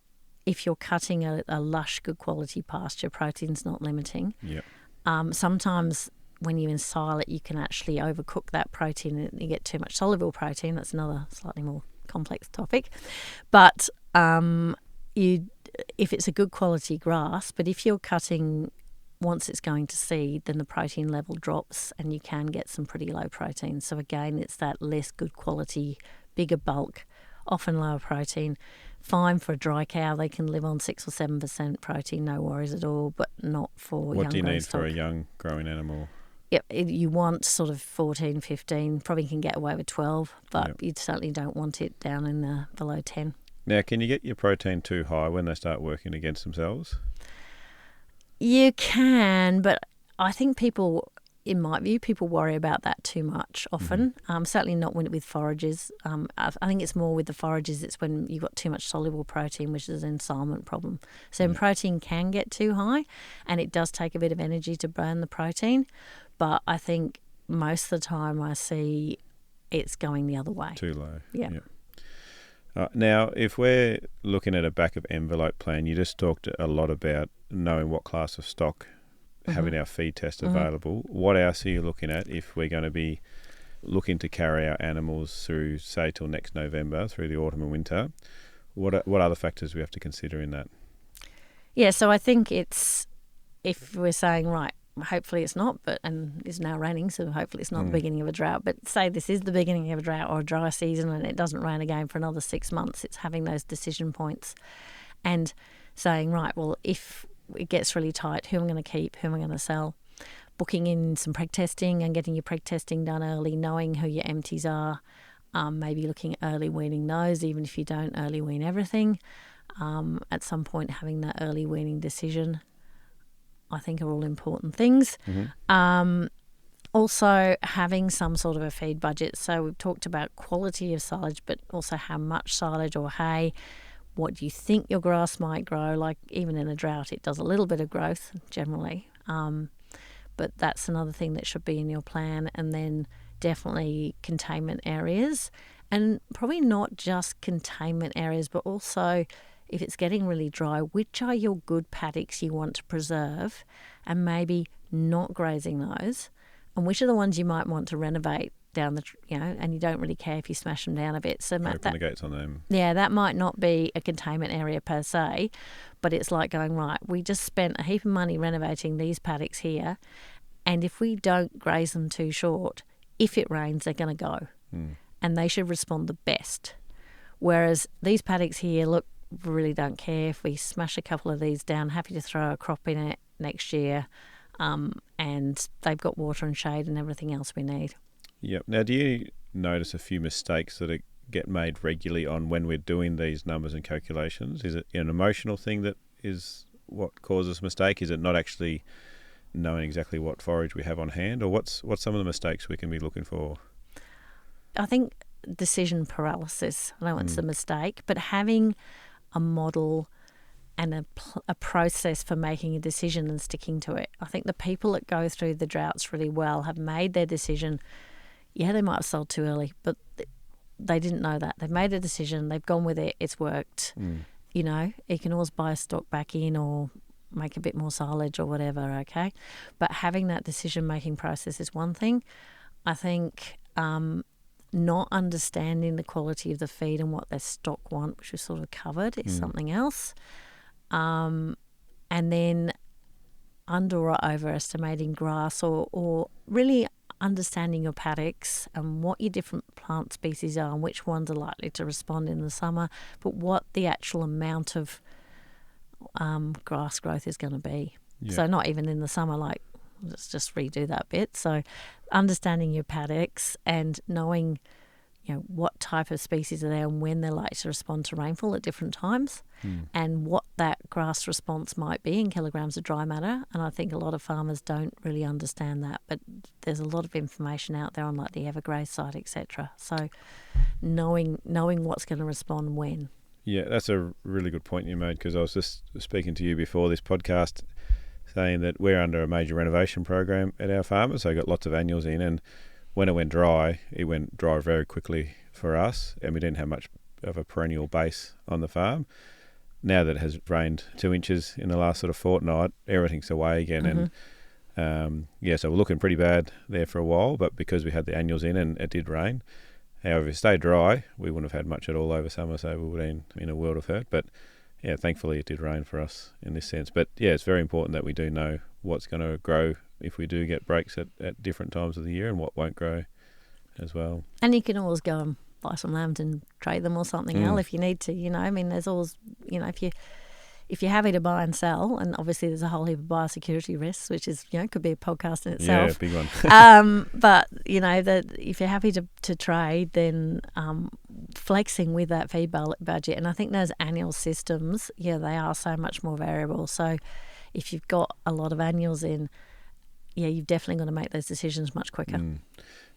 if you're cutting a lush, good quality pasture, protein's not limiting. Yep. Sometimes when you ensile it, you can actually overcook that protein and you get too much soluble protein. That's another slightly more complex topic. But if it's a good quality grass, but if you're cutting once it's going to seed, then the protein level drops and you can get some pretty low protein. So again, it's that less good quality, bigger bulk, often lower protein. Fine for a dry cow, they can live on 6 or 7% protein, no worries at all, but not for young. What do you need for a young growing animal? Yep, you want sort of 14, 15, probably can get away with 12, but Yep. you certainly don't want it down in the below 10. Now, can you get your protein too high when they start working against themselves? You can, but I think people, in my view, people worry about that too much often. Certainly not with forages. I think it's more with the forages, it's when you've got too much soluble protein, which is an ensilement problem. So protein can get too high, and it does take a bit of energy to burn the protein. But I think most of the time I see it's going the other way. Too low. Yeah. Yep. Now, if we're looking at a back of envelope plan, you just talked a lot about knowing what class of stock, having our feed test available. What else are you looking at if we're going to be looking to carry our animals through, say, till next November, through the autumn and winter? What other factors do we have to consider in that? Yeah, so I think it's, if we're saying, right, hopefully it's not, and it's now raining, so hopefully it's not the beginning of a drought. But say this is the beginning of a drought or a dry season and it doesn't rain again for another 6 months, it's having those decision points and saying, right, well, if it gets really tight, who am I going to keep, who am I going to sell? Booking in some preg testing and getting your preg testing done early, knowing who your empties are, maybe looking at early weaning those, even if you don't early wean everything. At some point having that early weaning decision, I think, are all important things. Also having some sort of a feed budget. So we've talked about quality of silage, but also how much silage or hay. What do you think your grass might grow? Like even in a drought, it does a little bit of growth generally. But that's another thing that should be in your plan. And then definitely containment areas. And probably not just containment areas, but also if it's getting really dry, which are your good paddocks you want to preserve and maybe not grazing those, and which are the ones you might want to renovate down the, and you don't really care if you smash them down a bit. So Open the gates on them. Yeah, that might not be a containment area per se, but it's like going, right, we just spent a heap of money renovating these paddocks here, and if we don't graze them too short, if it rains, they're going to go. And they should respond the best. Whereas these paddocks here, look, really don't care if we smash a couple of these down, happy to throw a crop in it next year, and they've got water and shade and everything else we need. Yep. Now, do you notice a few mistakes that get made regularly on when we're doing these numbers and calculations? Is it an emotional thing that is what causes mistake? Is it not actually knowing exactly what forage we have on hand, or what's some of the mistakes we can be looking for? I think decision paralysis, I know it's a mistake, but having a model and a process for making a decision and sticking to it. I think the people that go through the droughts really well have made their decision. Yeah, they might have sold too early, but they didn't know that. They've made a decision, they've gone with it, it's worked. You can always buy a stock back in or make a bit more silage or whatever, okay? But having that decision-making process is one thing. I think not understanding the quality of the feed and what their stock want, which was sort of covered, is something else. And then under or overestimating grass or really understanding your paddocks and what your different plant species are and which ones are likely to respond in the summer, but what the actual amount of grass growth is going to be. Yeah. So not even in the summer, like let's just redo that bit. So understanding your paddocks and knowing, what type of species are there and when they're likely to respond to rainfall at different times and what that grass response might be in kilograms of dry matter. And I think a lot of farmers don't really understand that, but there's a lot of information out there on like the Evergraze site, etc. So knowing what's going to respond when. Yeah, that's a really good point you made, because I was just speaking to you before this podcast saying that we're under a major renovation program at our farm, so I got lots of annuals in, and when it went dry very quickly for us, and we didn't have much of a perennial base on the farm. Now that it has rained 2 inches in the last sort of fortnight, everything's away again, and so we're looking pretty bad there for a while, but because we had the annuals in and it did rain. However, if it stayed dry, we wouldn't have had much at all over summer, so we would have been in a world of hurt. But yeah, thankfully it did rain for us in this sense. But yeah, it's very important that we do know what's going to grow if we do get breaks at different times of the year, and what won't grow as well. And you can always go and buy some lambs and trade them or something else if you need to, I mean, there's always, if you're happy to buy and sell, and obviously there's a whole heap of biosecurity risks, which is, could be a podcast in itself. Yeah, big one. But, that if you're happy to trade, then flexing with that feed budget. And I think those annual systems, they are so much more variable. So if you've got a lot of annuals in, you've definitely got to make those decisions much quicker.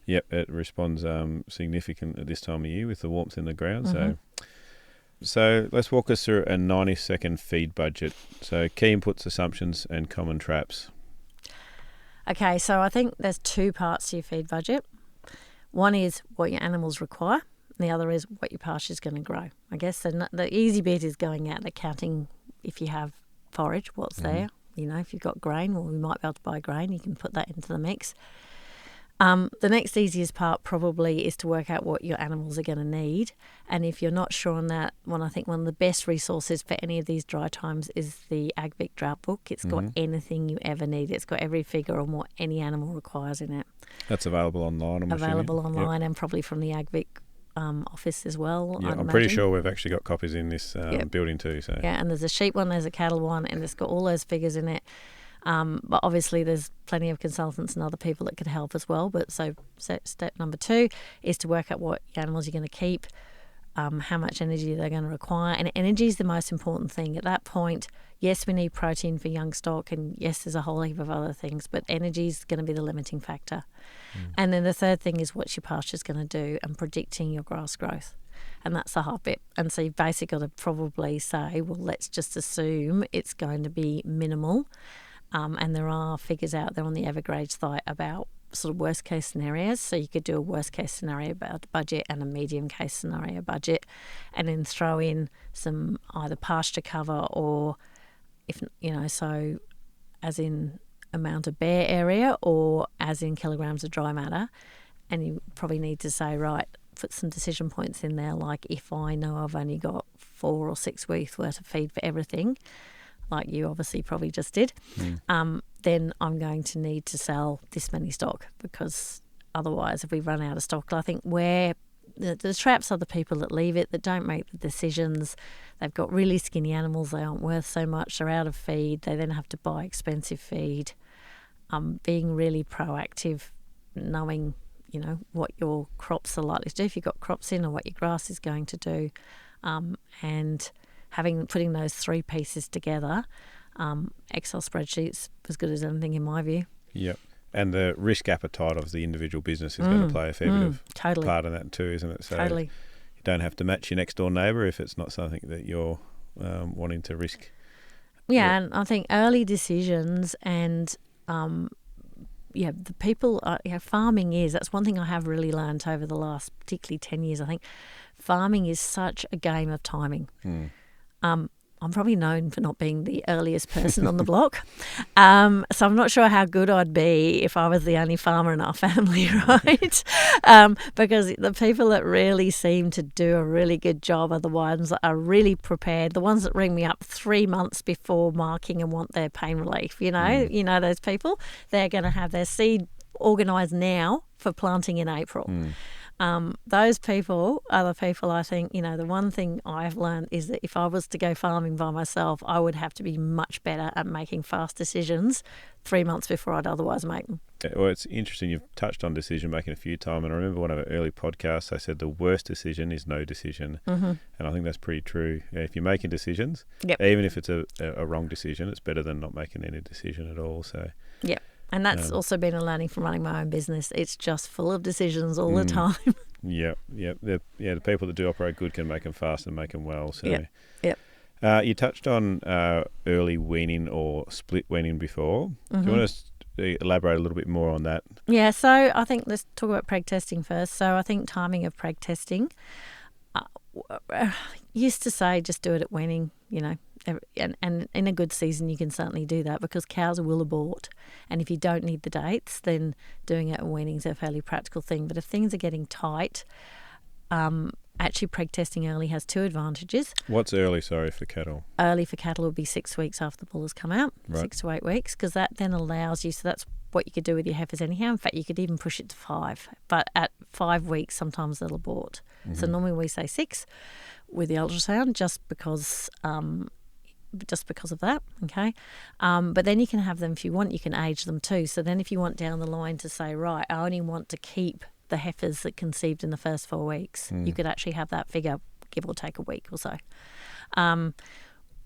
Yep, it responds significant at this time of year with the warmth in the ground. So let's walk us through a 90-second feed budget. So key inputs, assumptions, and common traps. Okay, so I think there's two parts to your feed budget. One is what your animals require, and the other is what your pasture is going to grow. I guess the easy bit is going out and counting if you have forage, what's there. If you've got grain, well, we might be able to buy grain. You can put that into the mix. The next easiest part probably is to work out what your animals are going to need. And if you're not sure on that, I think one of the best resources for any of these dry times is the AgVic Drought book. It's got anything you ever need. It's got every figure on what any animal requires in it. That's available online, I'm assuming. Online, and probably from the AgVic office as well. Yeah, I'm pretty sure we've actually got copies in this building too. So yeah, and there's a sheep one, there's a cattle one, and it's got all those figures in it. But obviously there's plenty of consultants and other people that could help as well. But so step number 2 is to work out what animals you're going to keep, how much energy they're going to require. And energy is the most important thing. At that point, yes, we need protein for young stock, and yes, there's a whole heap of other things, but energy is going to be the limiting factor. And then the third thing is what your pasture's going to do and predicting your grass growth. And that's the hard bit. And so you've basically got to probably say, well, let's just assume it's going to be minimal. And there are figures out there on the Evergrade site about sort of worst case scenarios. So you could do a worst case scenario budget and a medium case scenario budget, and then throw in some either pasture cover or, if so as in amount of bare area or as in kilograms of dry matter. And you probably need to say, right, put some decision points in there, like if I know I've only got 4 or 6 weeks worth of feed for everything, like you obviously probably just did, then I'm going to need to sell this many stock, because otherwise if we run out of stock, I think where the traps are the people that leave it, that don't make the decisions. They've got really skinny animals, they aren't worth so much, they're out of feed, they then have to buy expensive feed. Being really proactive, knowing, what your crops are likely to do, if you've got crops in, or what your grass is going to do, and putting those 3 pieces together, Excel spreadsheets as good as anything in my view. Yep. And the risk appetite of the individual business is going to play a fair bit of part in that too, isn't it? So you don't have to match your next door neighbour if it's not something that you're wanting to risk. Yeah, and I think early decisions and the people, farming that's one thing I have really learned over the last particularly 10 years. I think farming is such a game of timing. I'm probably known for not being the earliest person on the block. So I'm not sure how good I'd be if I was the only farmer in our family, right? Because the people that really seem to do a really good job are the ones that are really prepared, the ones that ring me up 3 months before marking and want their pain relief. You know those people? They're going to have their seed organised now for planting in April. Those people are the people I think, the one thing I've learned is that if I was to go farming by myself, I would have to be much better at making fast decisions 3 months before I'd otherwise make them. Well, it's interesting. You've touched on decision making a few times, and I remember one of our early podcasts, I said the worst decision is no decision. And I think that's pretty true. If you're making decisions, even if it's a wrong decision, it's better than not making any decision at all. So and that's also been a learning from running my own business. It's just full of decisions all the time. Yep. The people that do operate good can make them fast and make them well. So. Yep. You touched on early weaning or split weaning before. Mm-hmm. Do you want to elaborate a little bit more on that? Yeah, so I think let's talk about preg testing first. So I think timing of preg testing, used to say just do it at weaning, and in a good season you can certainly do that because cows will abort. And if you don't need the dates, then doing it at weaning is a fairly practical thing. But if things are getting tight, actually preg testing early has two advantages. What's early, for cattle? Early for cattle would be 6 weeks after the bull has come out, right. 6 to 8 weeks, because that then allows you, so that's what you could do with your heifers anyhow. In fact, you could even push it to 5. But at 5 weeks, sometimes they'll abort. Mm-hmm. So normally we say 6 with the ultrasound just because of that, okay? But then you can have them, if you want, you can age them too. So then if you want down the line to say, right, I only want to keep the heifers that conceived in the first 4 weeks, you could actually have that figure, give or take a week or so. And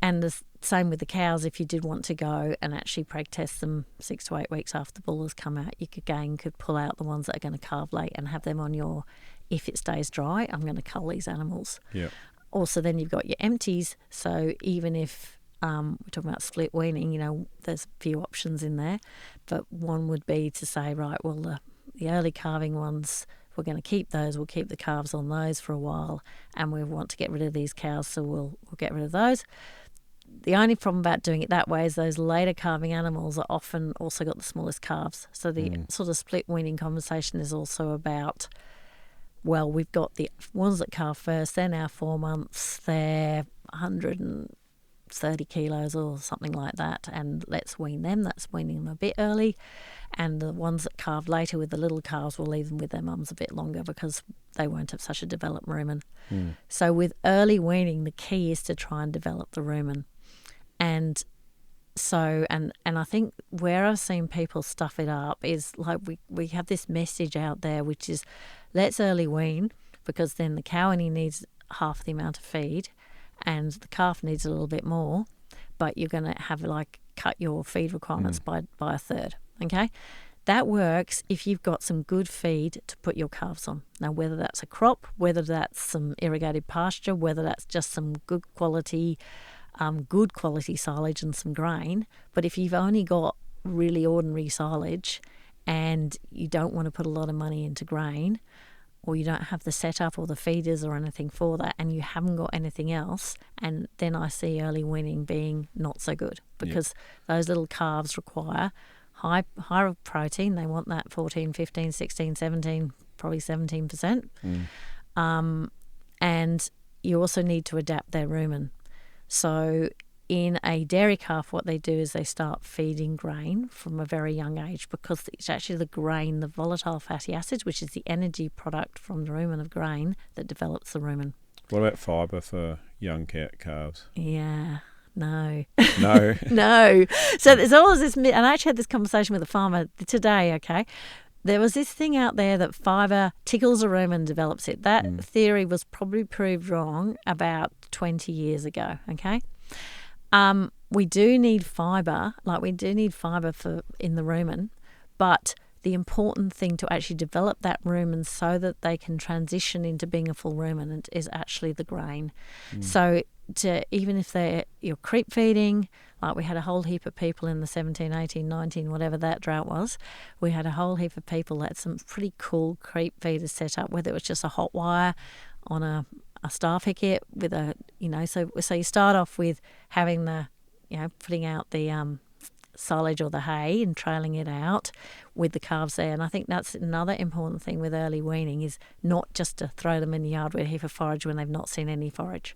the same with the cows. If you did want to go and actually preg test them 6 to 8 weeks after the bull has come out, you could pull out the ones that are going to calve late and have them on your, if it stays dry, I'm going to cull these animals. Yeah. Also, then you've got your empties. So even if we're talking about split weaning, there's a few options in there. But one would be to say, right, well, the early calving ones, we're going to keep those. We'll keep the calves on those for a while, and we want to get rid of these cows, so we'll get rid of those. The only problem about doing it that way is those later calving animals are often also got the smallest calves. So the sort of split weaning conversation is also about, well, we've got the ones that calve first. They're now 4 months. They're 130 kilos or something like that, and let's wean them. That's weaning them a bit early. And the ones that calve later with the little calves, we'll leave them with their mums a bit longer because they won't have such a developed rumen. So with early weaning, the key is to try and develop the rumen. And so, and I think where I've seen people stuff it up is like we have this message out there, which is let's early wean because then the cow only needs half the amount of feed and the calf needs a little bit more, but you're going to have cut your feed requirements by a third. Okay, that works if you've got some good feed to put your calves on. Now, whether that's a crop, whether that's some irrigated pasture, whether that's just some good quality silage and some grain. But if you've only got really ordinary silage and you don't want to put a lot of money into grain, or you don't have the setup or the feeders or anything for that, and you haven't got anything else, and then I see early weaning being not so good because those little calves require higher protein. They want that 14, 15, 16, 17, probably 17%. And you also need to adapt their rumen. So in a dairy calf, what they do is they start feeding grain from a very young age because it's actually the grain, the volatile fatty acids, which is the energy product from the rumen of grain, that develops the rumen. What about fibre for young calves? Yeah. No. No. So there's always this, and I actually had this conversation with a farmer today, okay? There was this thing out there that fibre tickles a rumen and develops it. That theory was probably proved wrong about 20 years ago, okay? We do need fibre, for in the rumen, but the important thing to actually develop that rumen so that they can transition into being a full ruminant is actually the grain. So even if you're creep feeding, like we had a whole heap of people in the 17, 18, 19, whatever that drought was, we had a whole heap of people that had some pretty cool creep feeders set up, whether it was just a hot wire on a staff hicket with so you start off with having putting out the silage or the hay and trailing it out with the calves there. And I think that's another important thing with early weaning is not just to throw them in the yard with a heap of forage when they've not seen any forage.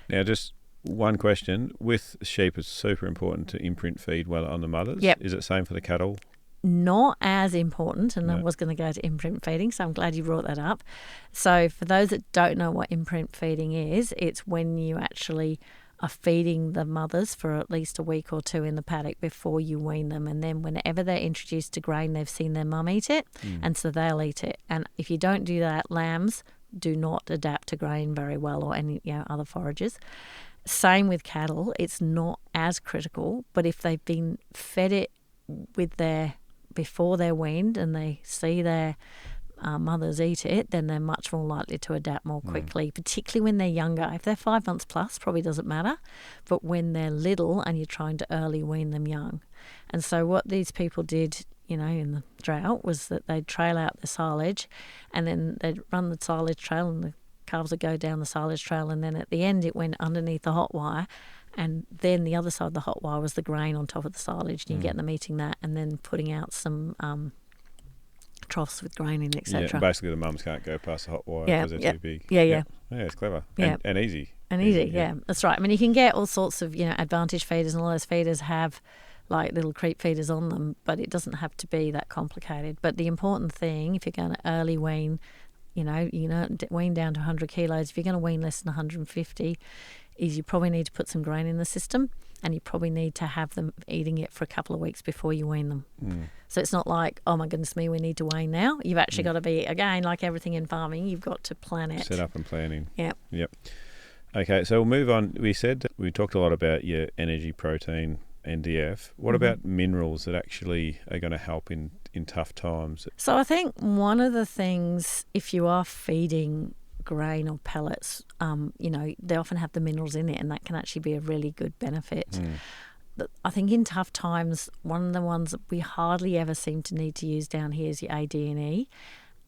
Now, just one question. With sheep, it's super important to imprint feed well on the mothers. Yep. Is it the same for the cattle? Not as important, and I was going to go to imprint feeding, so I'm glad you brought that up. So for those that don't know what imprint feeding is, it's when you actually are feeding the mothers for at least a week or two in the paddock before you wean them, and then whenever they're introduced to grain, they've seen their mum eat it, and so they'll eat it. And if you don't do that, lambs do not adapt to grain very well or any other forages. Same with cattle, it's not as critical, but if they've been fed it with before they're weaned and they see their mothers eat it, then they're much more likely to adapt more quickly, particularly when they're younger. If they're 5 months plus, probably doesn't matter. But when they're little and you're trying to early wean them young. And so what these people did, in the drought was that they'd trail out the silage and then they'd run the silage trail and the calves would go down the silage trail, and then at the end it went underneath the hot wire, and then the other side of the hot wire was the grain on top of the silage, and you get them eating that and then putting out some troughs with grain in, etc. Yeah, basically the mums can't go past the hot wire because they're too big. Yeah, it's clever. Yeah. And easy. And easy, yeah. That's right. I mean, you can get all sorts of, advantage feeders, and all those feeders have like little creep feeders on them, but it doesn't have to be that complicated. But the important thing, if you're going to early wean, wean down to 100 kilos. If you're going to wean less than 150, is you probably need to put some grain in the system, and you probably need to have them eating it for a couple of weeks before you wean them. So it's not like, oh my goodness me, we need to wean now. You've actually got to be, again, like everything in farming, you've got to plan it. Set up and planning. Yep. Okay, so we'll move on. We talked a lot about your energy, protein, NDF. What about minerals that actually are going to help in tough times? So I think one of the things, if you are feeding grain or pellets, they often have the minerals in it, and that can actually be a really good benefit. I think in tough times, one of the ones that we hardly ever seem to need to use down here is your A, D and E,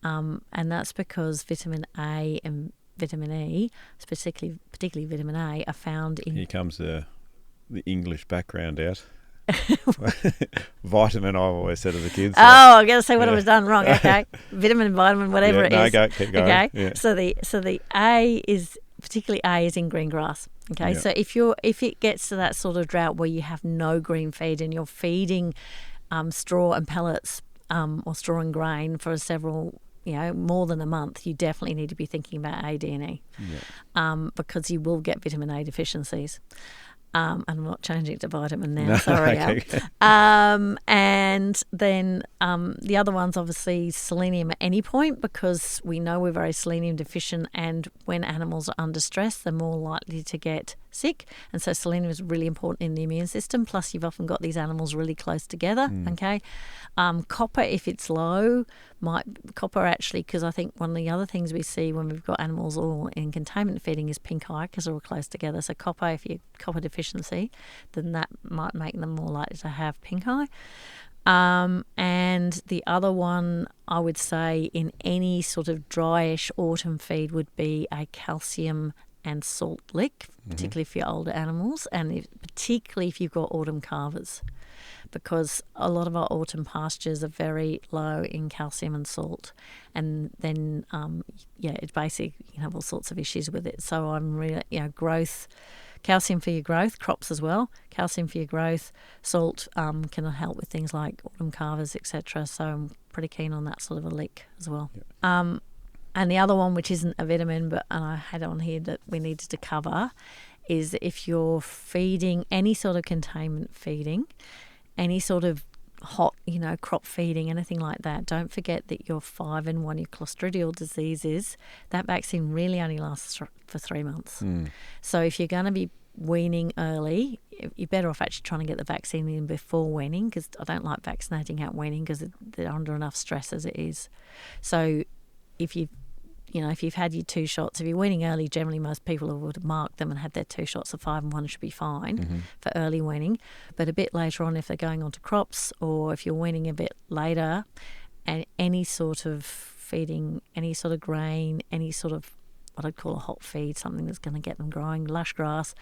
and that's because vitamin A and vitamin E, particularly vitamin A, are found in... Here comes the English background out. Vitamin, I've always said to the kids. I'm going to say what I was done wrong. Okay, vitamin, vitamin, it is. Keep going. Okay, yeah. so the A is, particularly A, is in green grass. Okay, so if it gets to that sort of drought where you have no green feed and you're feeding straw and pellets or straw and grain for several, more than a month, you definitely need to be thinking about A, D and E, because you will get vitamin A deficiencies. And I'm not changing it to vitamin now, sorry. Okay. And then the other one's obviously selenium at any point, because we know we're very selenium deficient, and when animals are under stress, they're more likely to get sick. And so selenium is really important in the immune system. Plus, you've often got these animals really close together, okay? Copper, if it's low, copper actually, because I think one of the other things we see when we've got animals all in containment feeding is pink eye, because they're all close together. So copper, if you're copper deficiency, then that might make them more likely to have pink eye. And the other one I would say in any sort of dryish autumn feed would be a calcium and salt lick, particularly for your older animals, and particularly if you've got autumn calvers, because a lot of our autumn pastures are very low in calcium and salt, and then it basically, you can have all sorts of issues with it. So I'm really, growth, calcium for your growth, crops as well, calcium for your growth, salt can help with things like autumn calvers, etc. So I'm pretty keen on that sort of a lick as well. Yep. And the other one, which isn't a vitamin, and I had on here that we needed to cover, is if you're feeding any sort of containment feeding, any sort of hot, crop feeding, anything like that, don't forget that your 5-in-1, your Clostridial diseases, that vaccine really only lasts for 3 months. So if you're going to be weaning early, you're better off actually trying to get the vaccine in before weaning, because I don't like vaccinating out weaning because they're under enough stress as it is. So if you've had your 2 shots, if you're weaning early, generally most people would have marked them and had their 2 shots of 5-in-1 should be fine for early weaning. But a bit later on, if they're going on to crops, or if you're weaning a bit later, and any sort of feeding, any sort of grain, any sort of what I'd call a hot feed, something that's going to get them growing, lush grass,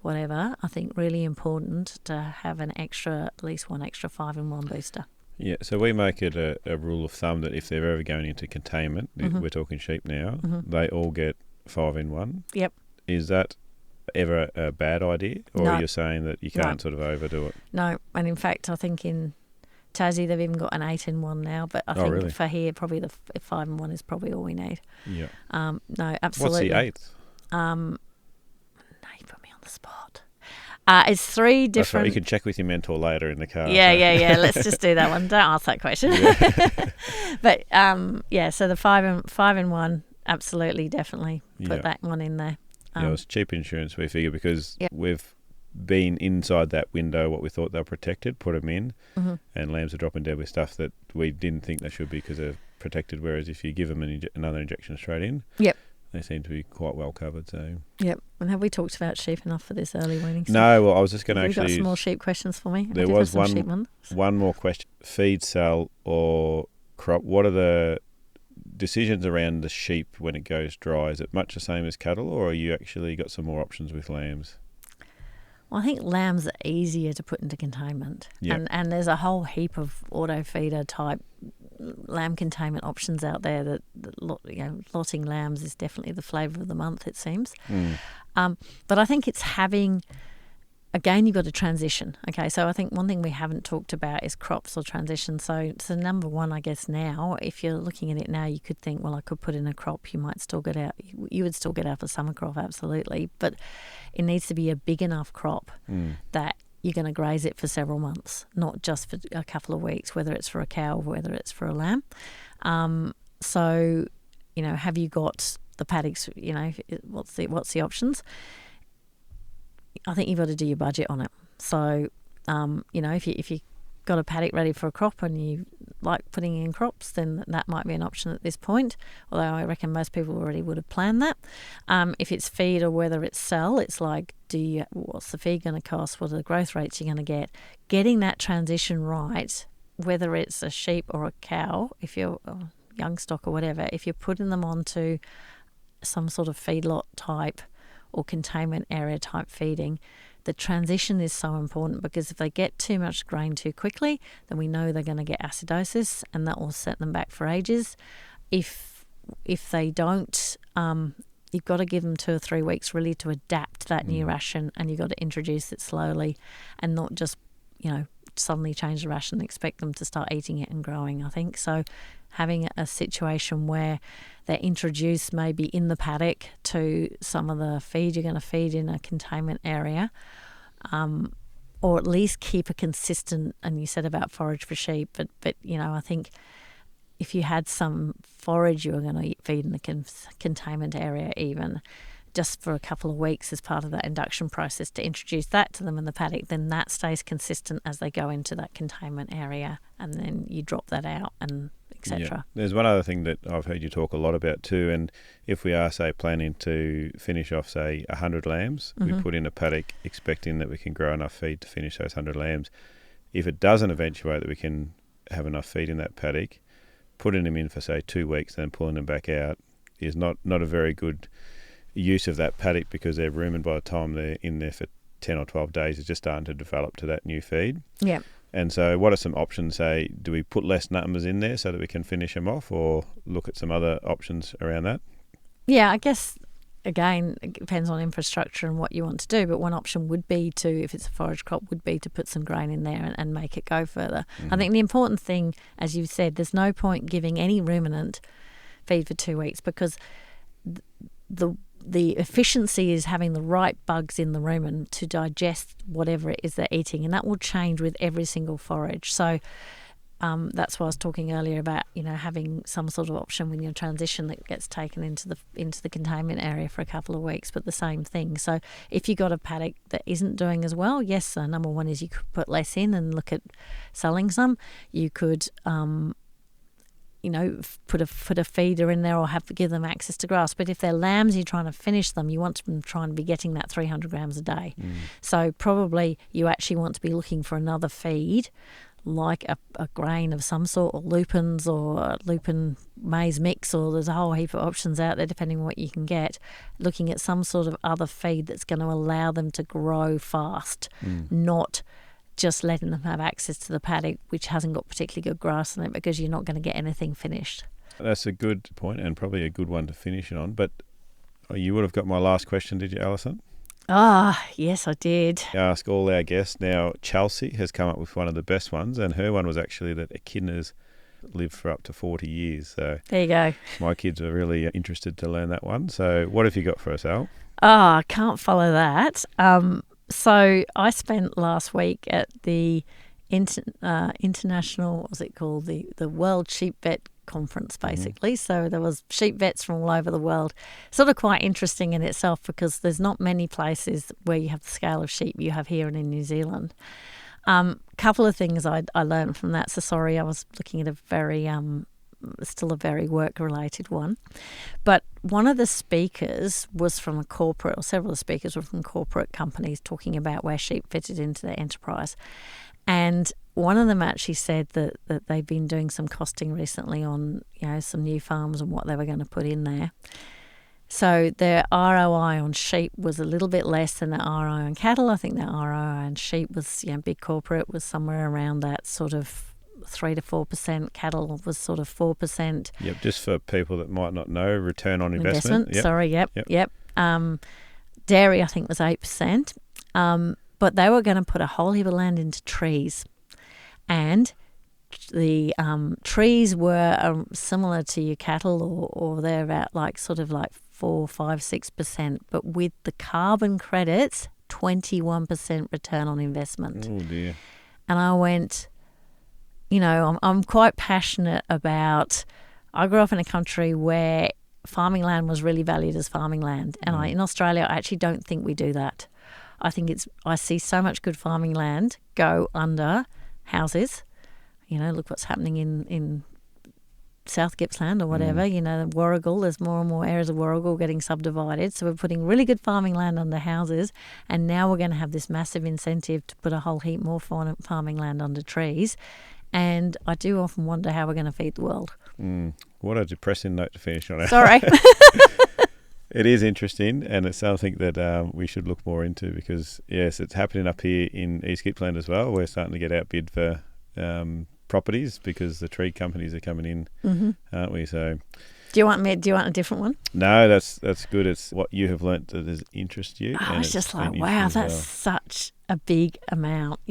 whatever, I think really important to have at least one extra 5-in-1 booster. Yeah, so we make it a rule of thumb that if they're ever going into containment, we're talking sheep now, they all get 5-in-1. Yep. Is that ever a bad idea, or are you saying that you can't sort of overdo it? No, and in fact, I think in Tassie they've even got an 8-in-1 now, but I think for here probably the 5-in-1 is probably all we need. Yeah. No, absolutely. What's the 8th? No, you put me on the spot. It's 3 different... That's right, you can check with your mentor later in the car. Yeah. Let's just do that one. Don't ask that question. Yeah. But, so the 5-in-1, absolutely, definitely put that one in there. It was cheap insurance, we figure, because we've been inside that window, what we thought they were protected, put them in, and lambs are dropping dead with stuff that we didn't think they should be because of protected, whereas if you give them another injection straight in, yep, they seem to be quite well covered. So yep. And have we talked about sheep enough for this early weaning stuff? No, well, I was just going to Have actually... you got some more sheep questions for me? There was one more question. Feed, sell or crop, what are the decisions around the sheep when it goes dry? Is it much the same as cattle, or are you actually got some more options with lambs? Well, I think lambs are easier to put into containment. Yep. And there's a whole heap of auto feeder type lamb containment options out there that lotting lambs is definitely the flavour of the month, it seems. But I think it's having, again, you've got to transition. Okay, so I think one thing we haven't talked about is crops or transition. So number one, I guess now, if you're looking at it now, you could think, well, I could put in a crop. You might still get out. You would still get out a summer crop, absolutely. But it needs to be a big enough crop that you're going to graze it for several months, not just for a couple of weeks, whether it's for a cow or whether it's for a lamb. So, have you got the paddocks? What's the options? I think you've got to do your budget on it. So, if you got a paddock ready for a crop and you like putting in crops, then that might be an option at this point. Although I reckon most people already would have planned that. If it's feed or whether it's sell, it's like, what's the feed going to cost? What are the growth rates you're going to get? Getting that transition right, whether it's a sheep or a cow, if you're young stock or whatever, if you're putting them onto some sort of feedlot type or containment area type feeding, the transition is so important, because if they get too much grain too quickly, then we know they're going to get acidosis, and that will set them back for ages. If they don't, you've got to give them 2 or 3 weeks really to adapt to that new ration, and you've got to introduce it slowly and not just, suddenly change the ration and expect them to start eating it and growing, I think. So having a situation where they're introduced maybe in the paddock to some of the feed you're going to feed in a containment area, or at least keep a consistent, and you said about forage for sheep, but I think if you had some forage you were going to feed in the containment area even, just for a couple of weeks as part of that induction process to introduce that to them in the paddock, then that stays consistent as they go into that containment area, and then you drop that out and etc. Yeah. There's one other thing that I've heard you talk a lot about too, and if we are, say, planning to finish off, say, 100 lambs, we put in a paddock expecting that we can grow enough feed to finish those 100 lambs. If it doesn't eventuate that we can have enough feed in that paddock, putting them in for, say, 2 weeks and then pulling them back out is not a very good use of that paddock, because their rumen, by the time they're in there for 10 or 12 days, is just starting to develop to that new feed. Yeah. And so what are some options? Say, do we put less numbers in there so that we can finish them off, or look at some other options around that? Yeah, I guess, again, it depends on infrastructure and what you want to do, but one option would be to, if it's a forage crop, would be to put some grain in there and make it go further. I think the important thing, as you've said, there's no point giving any ruminant feed for 2 weeks, because the efficiency is having the right bugs in the rumen to digest whatever it is they're eating, and that will change with every single forage. So that's why I was talking earlier about having some sort of option when you transition that gets taken into the containment area for a couple of weeks, but the same thing. So if you got a paddock that isn't doing as well, yes, number one is you could put less in and look at selling some. You could put a feeder in there or give them access to grass. But if they're lambs, you're trying to finish them, you want them trying to be getting that 300 grams a day. So probably you actually want to be looking for another feed, like a grain of some sort, or lupins, or a lupin maize mix, or there's a whole heap of options out there depending on what you can get. Looking at some sort of other feed that's going to allow them to grow fast, not just letting them have access to the paddock which hasn't got particularly good grass in it, because you're not going to get anything finished. That's a good point, and probably a good one to finish it on. But you would have got my last question, did you, Alison? Yes, I did. Ask all our guests. Now, Chelsea has come up with one of the best ones, and her one was actually that echidnas live for up to 40 years. So there you go. My kids are really interested to learn that one. So what have you got for us, Al? I can't follow that. So I spent last week at the international, what's it called, the World Sheep Vet Conference, basically. So there was sheep vets from all over the world. Sort of quite interesting in itself, because there's not many places where you have the scale of sheep you have here and in New Zealand. Couple of things I learned from that. So sorry, I was looking at a very still a very work-related one. But one of the speakers was from a corporate, or several of the speakers were from corporate companies talking about where sheep fitted into their enterprise. And one of them actually said that they've been doing some costing recently on, some new farms and what they were going to put in there. So their ROI on sheep was a little bit less than the ROI on cattle. I think the ROI on sheep was, big corporate was somewhere around that sort of 3 to 4%. Cattle was sort of 4%. Yep, just for people that might not know, return on investment. Yep. Sorry, yep. Dairy, I think, was 8%. But they were going to put a whole heap of land into trees. And the trees were similar to your cattle, or they're about like 4, 5, 6%. But with the carbon credits, 21% return on investment. Oh, dear. And I went, I'm quite passionate about, I grew up in a country where farming land was really valued as farming land. And in Australia, I actually don't think we do that. I see so much good farming land go under houses. Look what's happening in South Gippsland or whatever. Warrigal, there's more and more areas of Warrigal getting subdivided. So we're putting really good farming land under houses, and now we're going to have this massive incentive to put a whole heap more farming land under trees. And I do often wonder how we're going to feed the world. What a depressing note to finish on. Sorry. It is interesting, and it's something that we should look more into because, yes, it's happening up here in East Gippsland as well. We're starting to get outbid for properties because the tree companies are coming in, aren't we? So, do you want a different one? No, that's good. It's what you have learnt that has interested you. I was just like, wow, that's such a big amount.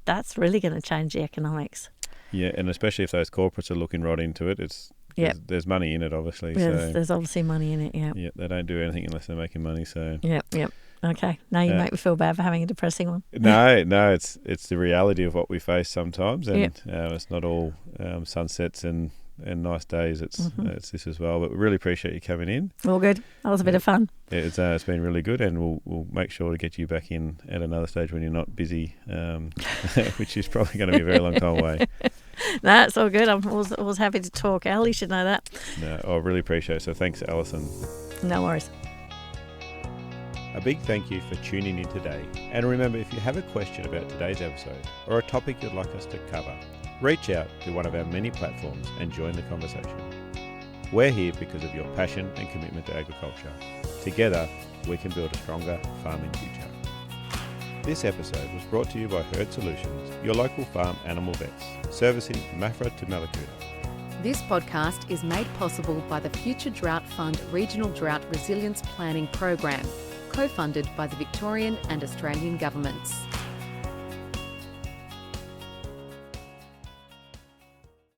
That's really going to change the economics. Yeah, and especially if those corporates are looking right into it, there's money in it, obviously. There's obviously money in it. Yeah. Yeah, they don't do anything unless they're making money. So. Yep. Okay. Now you make me feel bad for having a depressing one. No, it's the reality of what we face sometimes, and it's not all sunsets and nice days. It's this as well. But we really appreciate you coming in. All good. That was a bit of fun. Yeah, it's been really good, and we'll make sure to get you back in at another stage when you're not busy, which is probably going to be a very long time away. No, it's all good. I'm always happy to talk. Al, you should know that. No, I really appreciate it. So thanks, Alison. No worries. A big thank you for tuning in today. And remember, if you have a question about today's episode or a topic you'd like us to cover, reach out to one of our many platforms and join the conversation. We're here because of your passion and commitment to agriculture. Together, we can build a stronger farming future. This episode was brought to you by Herd Solutions, your local farm animal vets, servicing Maffra to Mallacoota. This podcast is made possible by the Future Drought Fund Regional Drought Resilience Planning Program, co-funded by the Victorian and Australian governments.